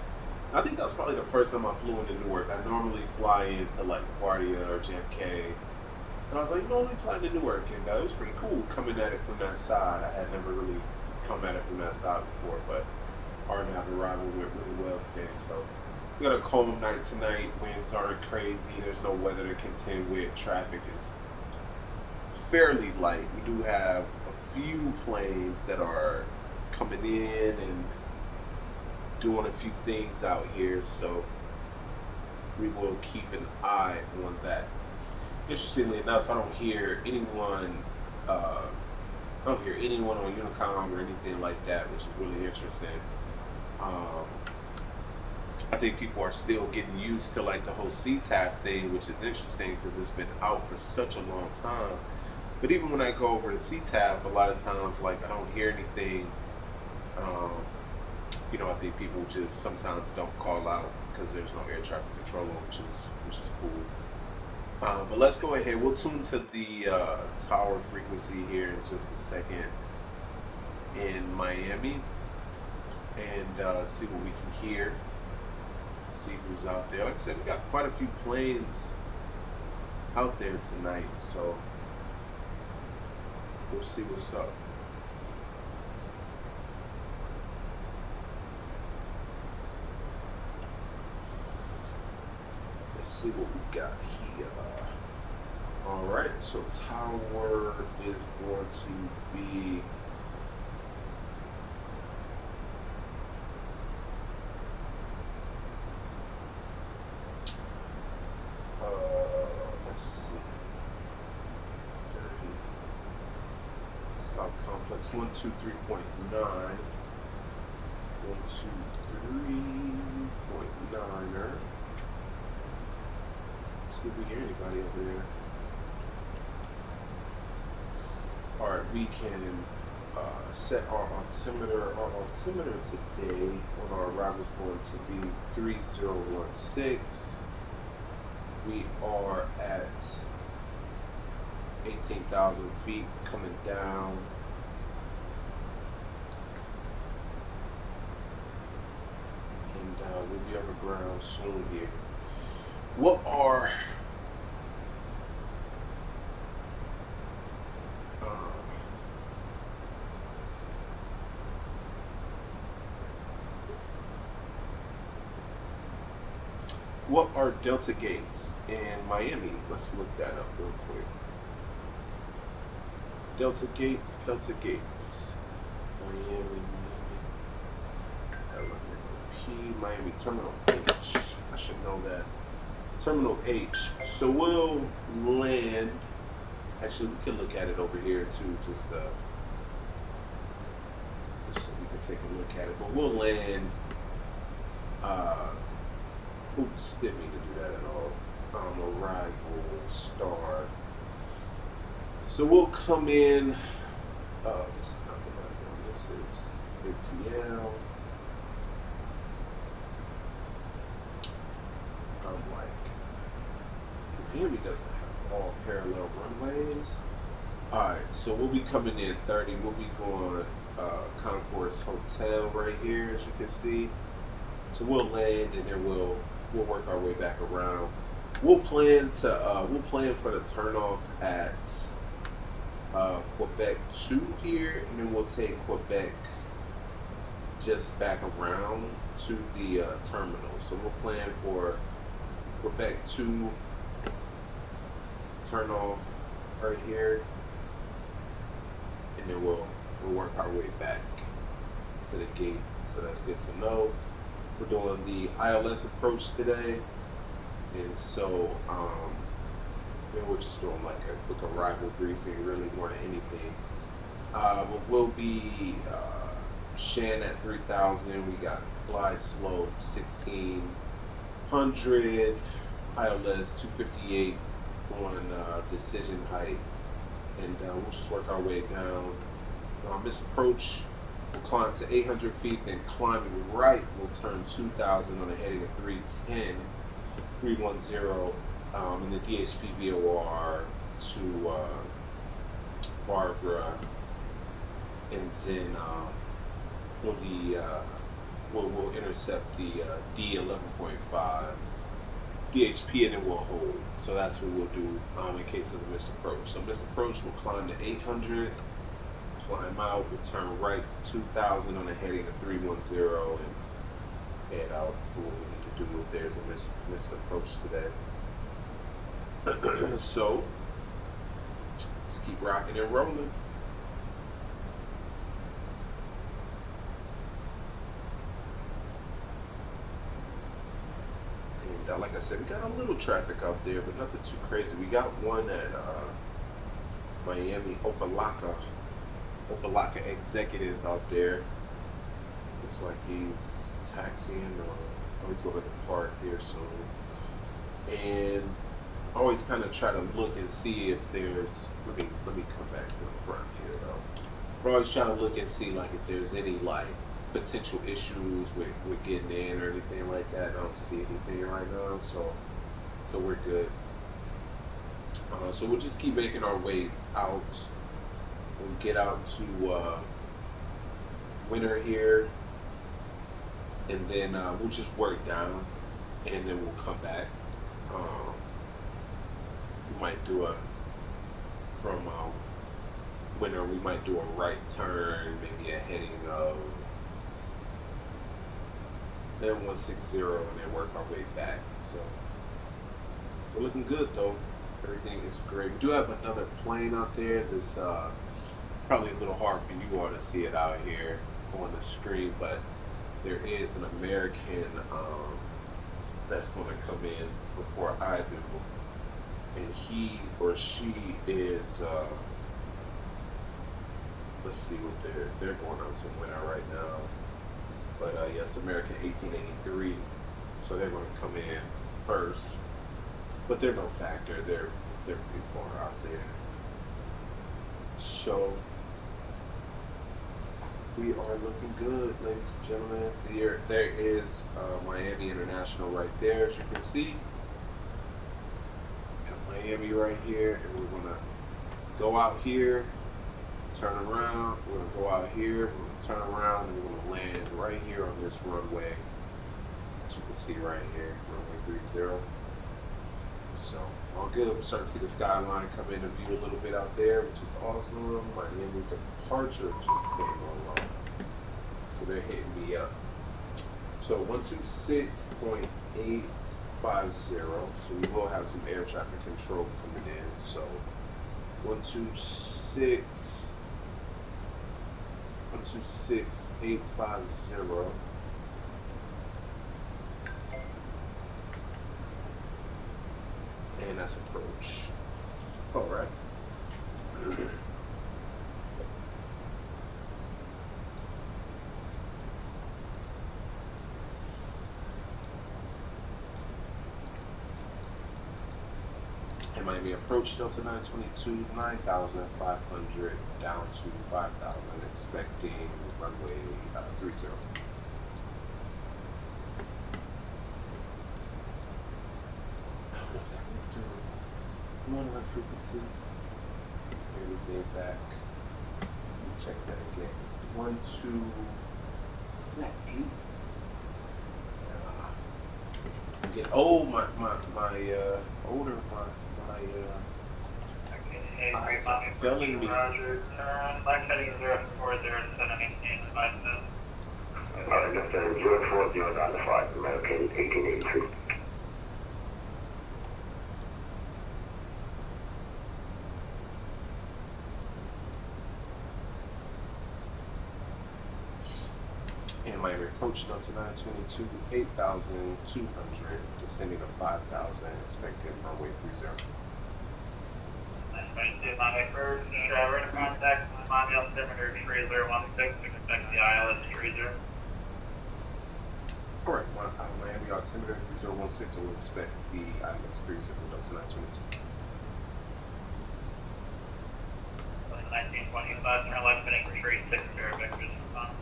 I think that was probably the first time I flew into Newark. I normally fly into like LaGuardia or JFK. And I was like, you know, let me fly into Newark. And it was pretty cool coming at it from that side. I had never really come at it from that side before, but RNAV arrival went really well today. So we got a calm night tonight. Winds aren't crazy. There's no weather to contend with. Traffic is fairly light. We do have a few planes that are coming in and doing a few things out here, so we will keep an eye on that. Interestingly enough, I don't hear anyone on Unicom or anything like that, which is really interesting. I think people are still getting used to like the whole CTAF thing, which is interesting because it's been out for such a long time. But even when I go over to CTAF, a lot of times, like, I don't hear anything. You know, I think people just sometimes don't call out because there's no air traffic controller, which is cool. But let's go ahead. We'll tune to the tower frequency here in just a second in Miami and see what we can hear. See who's out there. Like I said, we got quite a few planes out there tonight, so we'll see what's up. Let's see what we got here. All right, so tower is going to be let's see, 30 South Complex 123.9, 123.9er. See if we hear anybody over there. All right, we can set our altimeter. Our altimeter today on our arrival is going to be 3016. We are at 18,000 feet coming down. And we'll be on the ground soon here. What are Delta gates in Miami? Let's look that up real quick. Delta gates, Miami Terminal H. I should know that. Terminal H. So we'll land. Actually, we can look at it over here too, just so we can take a look at it. But we'll land. Oops, didn't mean to do that at all. Arrival start. So we'll come in. This is not the right one. This is ATL. I'm like, Miami doesn't have all parallel runways. Alright, so we'll be coming in 30. We'll be going Concourse Hotel right here, as you can see. So we'll land and then we'll work our way back around. We'll plan for the turnoff at Quebec 2 here, and then we'll take Quebec just back around to the terminal. So we'll plan for Quebec 2 turnoff right here, and then we'll work our way back to the gate. So that's good to know. We're doing the ILS approach today, and so then we're just doing like a quick arrival briefing, really more than anything. But we'll be Shan at 3,000. We got glide slope 1,600, ILS 258 on decision height, and we'll just work our way down. This approach, we'll climb to 800 feet, then climbing right, we'll turn 2,000 on a heading of 310, 310, in the DHP VOR to Barbara, and then we'll intercept the D11.5 DHP, and then we'll hold. So that's what we'll do in case of the missed approach. So missed approach, we'll climb to 800. Climb out, we'll turn right to 2,000 on a heading of 310 and head out for what we need to do if there's a missed approach today. So let's keep rocking and rolling. And like I said, we got a little traffic out there, but nothing too crazy. We got one at Miami Opelika executive out there. Looks like he's taxiing or he's going to depart here soon. And I always kind of try to look and see if there's, let me come back to the front here though. We're always trying to look and see like if there's any like potential issues with getting in or anything like that. I don't see anything right now, so we're good. So we'll just keep making our way out. We'll get out to Winter here, and then we'll just work down, and then we'll come back. We might do from Winter, we might do a right turn, maybe a heading of then 160, and then work our way back. So we're looking good though. Everything is great. We do have another plane out there. This probably a little hard for you all to see it out here on the screen, but there is an American that's going to come in before I do, and he or she is let's see what they're going out to Winter right now, but yes, American 1883, so they're going to come in first, but they're no factor. They're pretty far out there. So we are looking good, ladies and gentlemen. There is Miami International right there, as you can see. We got Miami right here, and we're gonna go out here, turn around. We're gonna go out here, we're gonna turn around, and we're gonna land right here on this runway, as you can see right here, runway 30. So all good. We're starting to see the skyline come into view a little bit out there, which is awesome. Miami departure just came along, so they're hitting me up. So 126.850. So we will have some air traffic control coming in. So 126.850. And that's approach. All right. And Miami approach Delta 922, 9,500 down to 5,000, expecting runway 30. I don't know if that went through. One run frequency. Everything back. Let me check that again. 1, 2. Is that 8? Get old, my older, my Okay, eyes are failing me. Roger, turn left heading 040 to center, maintain 5,000. Left heading 040 down to 5, American 1883. And Miami approach Delta 922, 8,200, descending to 5,000, expected runway 30. 922, Miami first, driver to contact, Miami altimeter 3016, expect the ILS 30. Alright, Miami altimeter 3016, we'll expect the ILS 30 Delta 922. 1925, turn left heading 360, vectors on.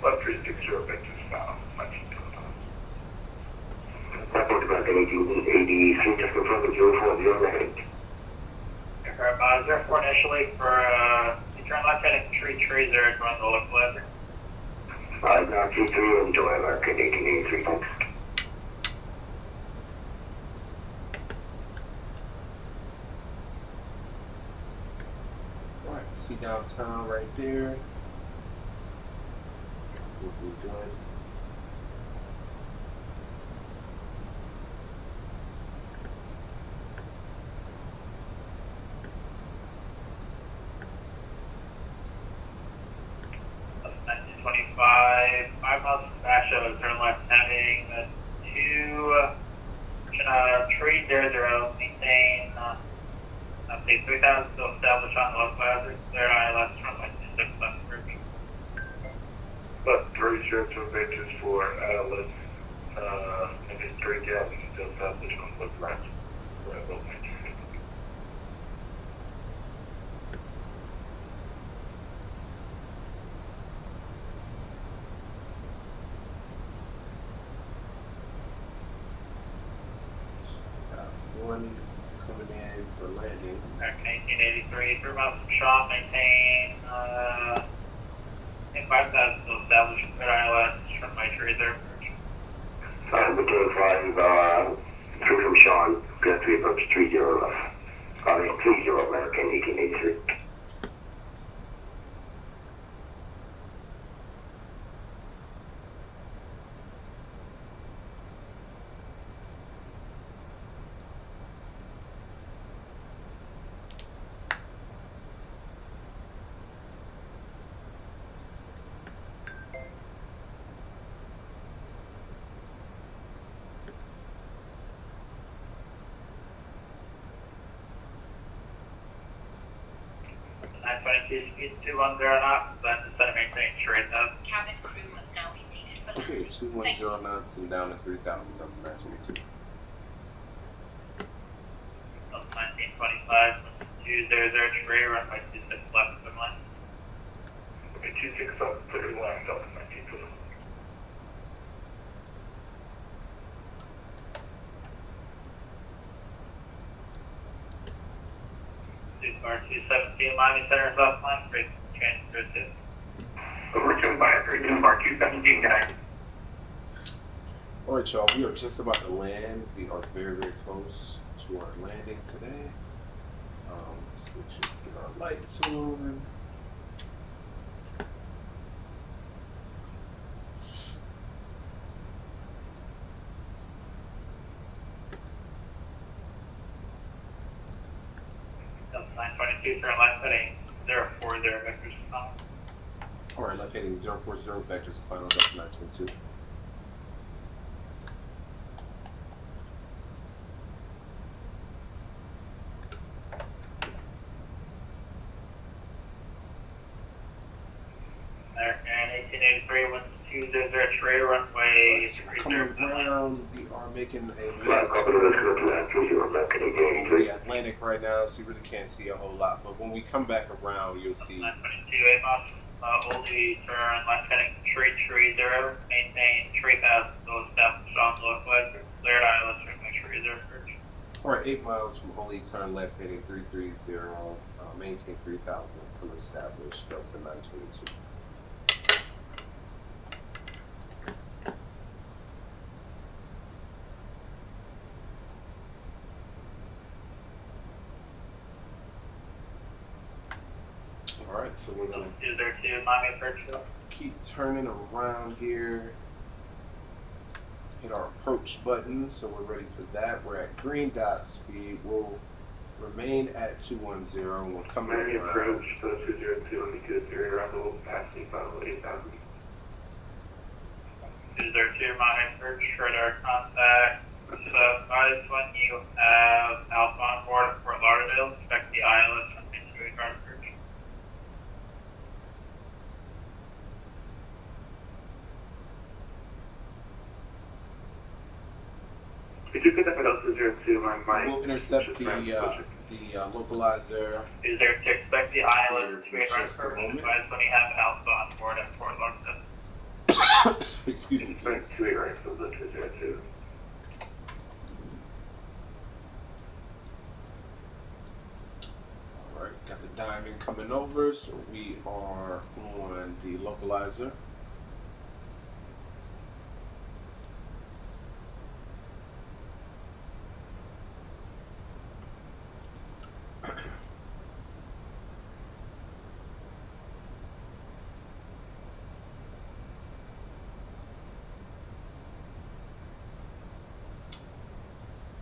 Left 360 vectors found. 1925. Report about 1883, just confirm the 040 on the heading. Aircraft 04 initially for turn left heading 330, join the local hazard. Now T3 enjoy American 1883, thanks. Alright, see downtown right there. We'll be good. Five miles from Basho, turn left heading 230, maintain, say 3,000, still established on the local hazard, clear ILS runway 26 left approach. Left 302 vectors for ILS, and it's 3,000, still established on the local hazard. One coming in for landing. American 1883, 3 miles from Shaw, maintain, 5,000, still established, clear ILS runway 30 approach. Maintain 5, through from Sean, get 3 approach 30 left. 30 American 1883. Speed 210 knots, then descend and maintain straight up. Cabin crew must now be seated for Okay, landing. 210 knots and down to 3,000, Delta 922. 1925, 2003, runway 26 left of line. 26 up, clear line, Delta 1925. Bar 217, Miami Center, left line, break transfer to. Overturned by Bar 217, guys. Alright, y'all, we are just about to land. We are very, very close to our landing today. So we should get our lights on. Delta 922, turn left heading 040, vectors final. Alright, left heading 040, vectors final, Delta 922. American 1883, winds 200 runway Coming around, we are making a left Let's turn go to land 30 left heading gain over the 3. Atlantic right now, so you really can't see a whole lot. But when we come back around, you'll see. 922 AMOS, oldie turn left heading 330, maintain 3000, so established on the localizer, cleared ILS runway 30 approach. Alright, 8 miles from Holy, turn left heading 330, maintain 3000 until established, Delta 922. Alright, so we're gonna 202, Miami approach. keep turning around here. Hit our approach button, so we're ready for that. We're at green dot speed. We'll remain at 210. We're coming Miami around. approach, 202 on the good 3 arrival, passing final 8,000. 202, Miami approach, radar contact. So, advise when you have Alpha on board at Fort Lauderdale, expect the ILS runway 28 guard approach. Could you pick up at 202 on my We'll intercept the localizer. 202, expect the ILS For 28 guard just a approach, moment. advise when you have Alpha on board at Fort Lauderdale. Excuse me, Thanks, please. 2 right for the 202. Alright, got the diamond coming over, so we are on the localizer.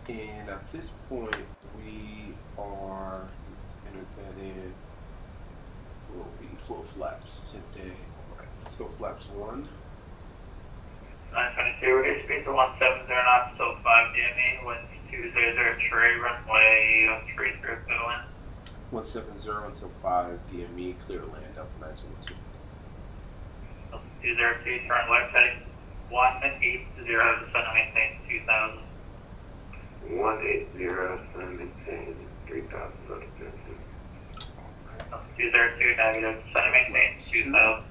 And at this point, we are, we've entered that in, will be full flaps today. Alright, let's go flaps 1. 922, we're speed to 170 knots, still 5 DME, wind 200, runway 30 in. 170 until 5 DME, clear to land, Delta 922. 202, turn left heading 180, descend and maintain 2000. 180, sun maintain 3,000, left 202, negative, descend and maintain 2000.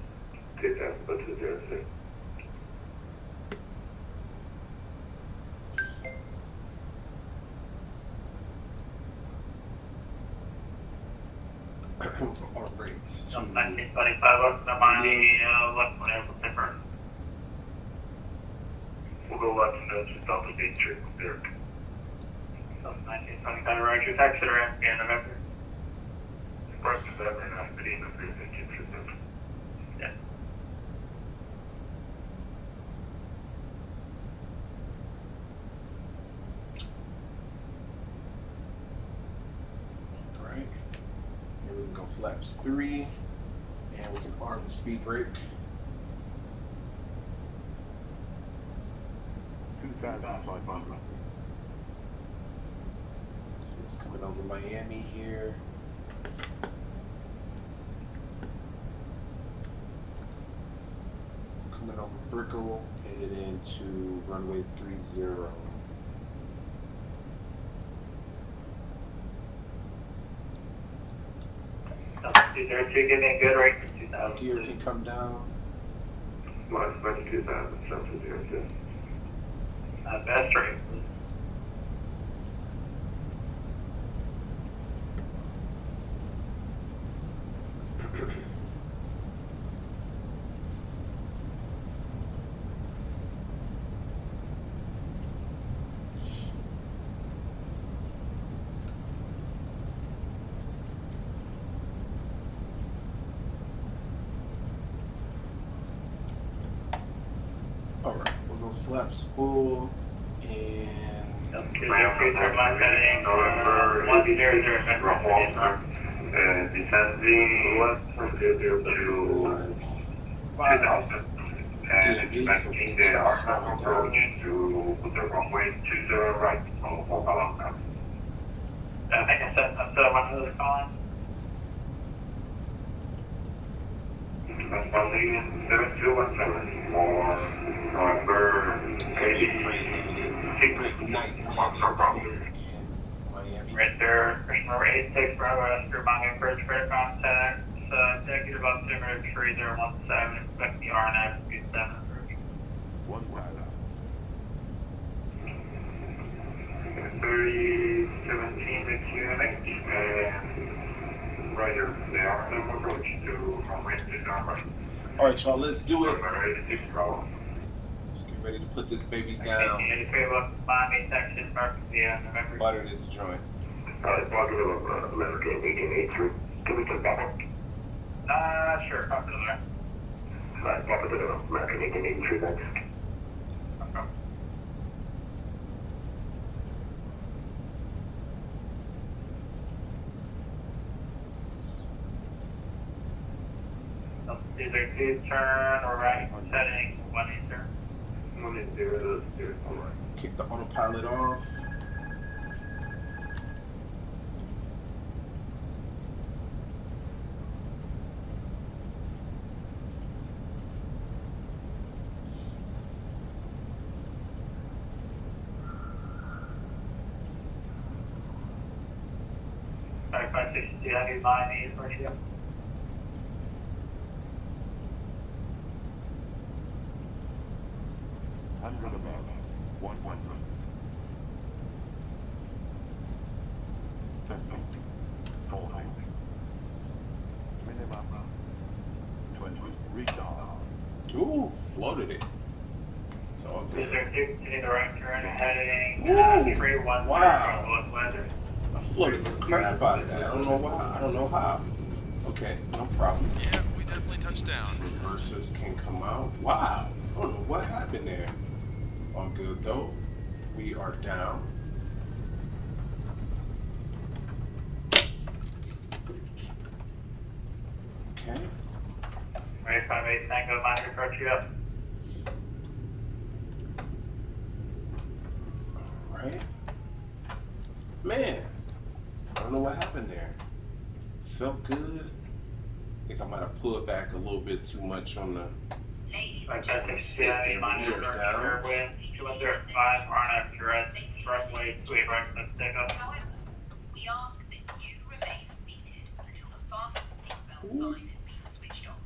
2,000, left 206. Our rates to 1925, left to Miami, left one airport different. We'll go left and then just off the beach trip there. 1925, roger, taxi to ramp, November. Right to that, and I'm getting the 350. Yeah. Alright, and we can go flaps 3, and we can arm the speed brake. 2,500. So it's coming over Miami here. Coming over Brickell, headed into runway 30. 202, give me a good rate for 2000. Gear can come down. Minus 2,000, sun to 02. Best rate, please. Alright, we'll go flaps full and 202, turn left heading, 100, descending left to 5. 2,000. And DME, so expecting it's the gonna Arsenal slow approach down. to the runway to the right. So, hold on now. I think I said one of those calling. That's 7217 for November It's a great landing, great night landing here in Miami. Right there, Christian number 86, Bravo, Oscar, Manga, Bridge, credit contact, executive altimeter 3017, expect the RNF 27. One pilot. 3017 with QNH and Ryder, the RNF approach to runway 29. All right, y'all, let's do it. November 86, Bravo. Let's get ready to put this baby down. 83, Miami, Texas, Mark, via November. Butter this joint. Positive, American 1883. Can we take that one? Sure, copy there. Positive, American 1883, thanks. Okay. Either two turn or right setting 180. 180. All right, kick the autopilot off. Sorry, 562, heavy Miami, where you go? Hundred above. 110. 50. Full height. Minimum. 20. Restart. Ooh, floated it. It's all Is good. there two to the right turn heading Ooh, 310 wow. on weather? I floated the crap out of that. I don't know why. I don't know how. Okay, no problem. Yeah, we definitely touched down. Reversers can come out. Wow. I don't know what happened there. All good though. We are down. Okay. Right, 58 Tango, mind approach you up. All right. Man, I don't know what happened there. Felt good. I think I might have pulled back a little bit too much on the. Ladies Right, and gentlemen, 58 mind We're approach down. your wind, 205, RNF direct, runway 28 right, let's take off. however, we ask that you remain seated until the fasten seatbelt Ooh. sign has been switched off.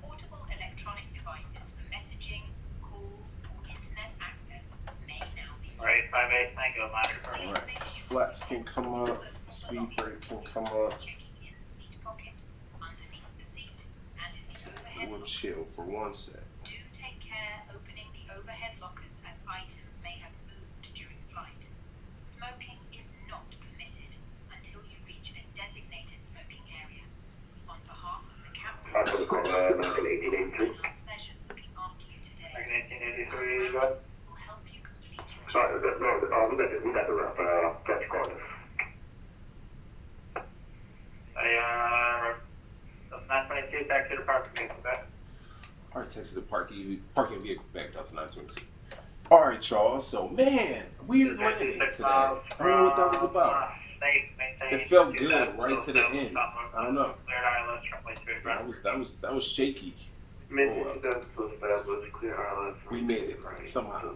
Portable electronic devices for messaging, calls, or internet access may now be used. Right, 58 Tango, mind approach. All right. Flaps can come up. Speed brake can come up. Checking in the seat pocket, underneath the seat, and in the overhead We'll lockers. chill for 1 sec. Do take care opening the overhead lockers as items may have moved during flight. Smoking is not permitted until you reach a designated smoking area. On behalf of the captain, Positive, American 1883. it's been our pleasure looking after you today. 1983, go ahead. Will help you complete your Sorry, we got the rough, catch corners. The 922 back to the parking vehicle, back. All right, text to the parking vehicle back down to 922. All right, y'all. So, man, weird landing today. I don't know what that was about. It felt good right to the end. I don't know. That was shaky. We made it somehow.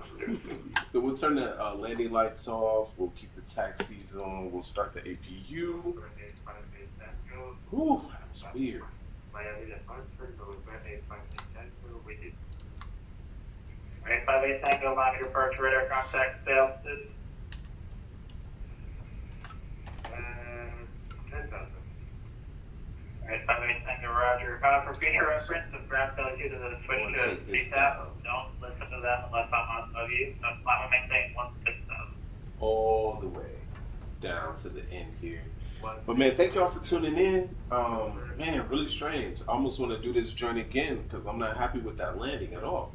So we'll turn the landing lights off. We'll keep the taxis on. We'll start the APU. Whew, that was weird. Right, 58 Tango, monitor departure radar contact sales. Alright, 58 Tango, Roger. For future reference, if ground tells you to switch Wanna to take this CTAP, down. don't listen to them unless I'm on of you. So I'm gonna maintain 16000. All the way down to the end here. But man, thank y'all for tuning in. Man, really strange. I almost want to do this joint again because I'm not happy with that landing at all.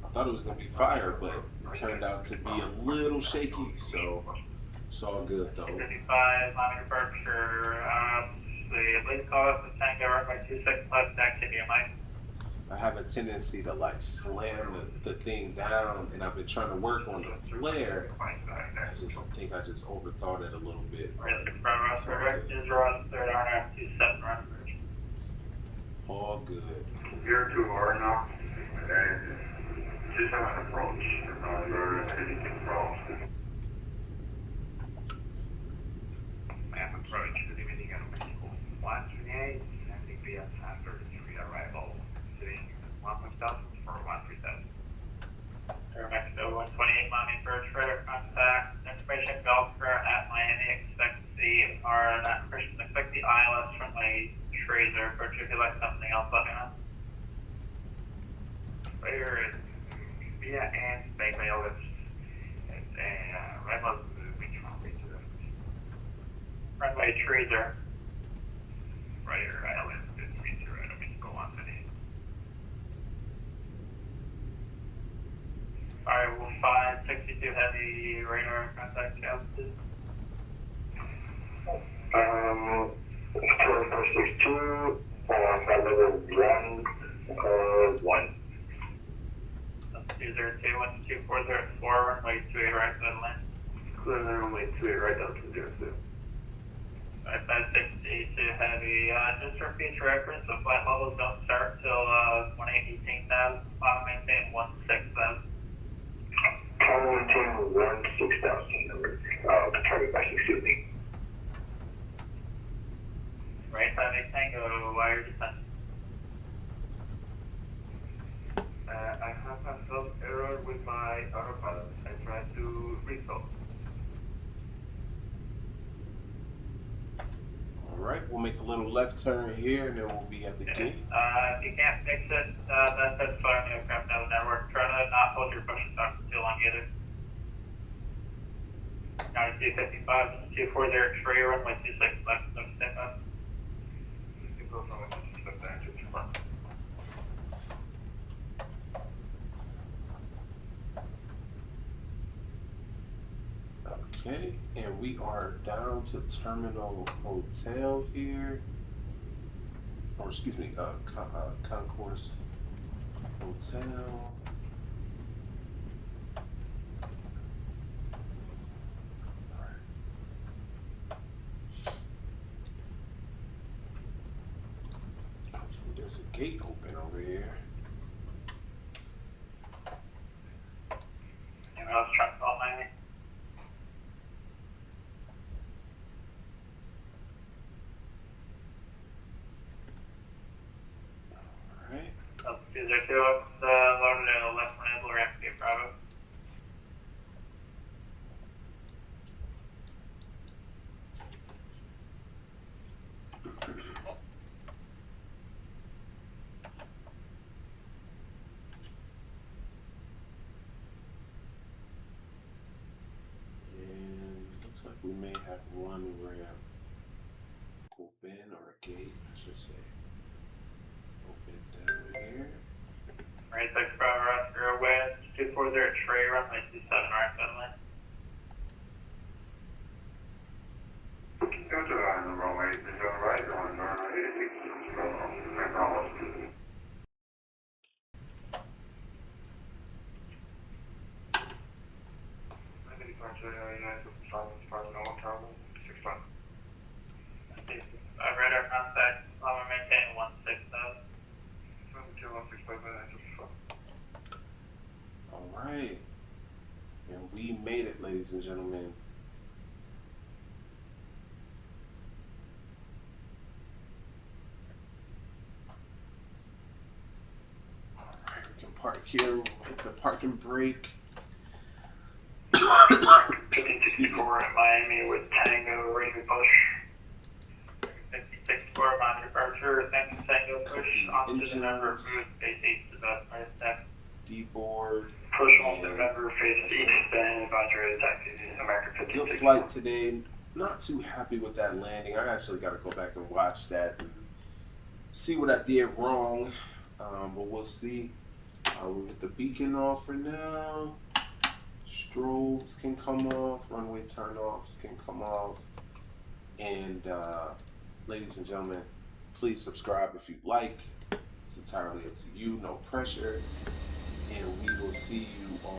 I thought it was gonna be fire, but it turned out to be a little shaky. So it's all good though. 55, monitor departure. The lead call us to Tango, runway 26 left, activity, Mike. I have a tendency to like slam the thing down, and I've been trying to work on the flare. I just think I just overthought it a little bit. Front row, direct is run, third RNF 27 run. All good. You're too hard now. And just have an approach. You're anything wrong. Map approach to the Dominican Mexico. 128, sending via San 33 arrival. Sitting 1,000 for 137. Mexico 128 Miami Bird Trader contact. Information Gulf current at Miami. Expect the ILS from my trader approach. If you like something else, let me know. Trader is via and make my ILS. It's a rebel which one way to the Runway trader. Trader ILS 30 Mexico 128. Alright, we'll find 62 heavy radar contact altitude. 4462 on level 1, 1. 202, 12404, runway 28 right to the land. Clear runway 28 right down to 02. 5562 heavy, just for future reference, the flight levels don't start till 18,000, maintain 16,000. Maintain 16,000. Target by 60. Right side of Tango, wire descent. I have a some error with my autopilot. I tried to resolve. Alright, we'll make a little left turn here and then we'll be at the gate. If you can't fix it, that's fine, aircraft out of the network. Try to not hold your push stop for too long either. 9255, 240 tree, runway 26 left, no step up. Go from it to the back to the front. Okay, and we are down to Terminal Hotel here. Or excuse me, Concourse Hotel. There's a gate open over here. You know, I was trying to call Miami. Alright. 202 up, loaded at left enable ramp to Bravo. And looks like we may have one ramp open, or a gate, I should say. Open down here. Right 6 Bravo, Oscar, west, 240 tree, runway 27 right to the land. Go to the runway, is on right or on runway 86 wrong. Radar contact, I'm maintaining 16,000. Alright. And we made it, ladies and gentlemen. Alright, we can park here. We'll hit the parking brake. 54 in Miami with Tango, ready to push. 54 on departure, Tango push onto the number, move face east to the D-board. Push on November, face east, then advisory taxi, American 56. Good flight today. Not too happy with that landing. I actually got to go back and watch that and see what I did wrong. But we'll see. We'll get the beacon off for now. Strobes can come off. Runway turn-offs can come off. And ladies and gentlemen, please subscribe if you'd like. It's entirely up to you. No pressure. And we will see you on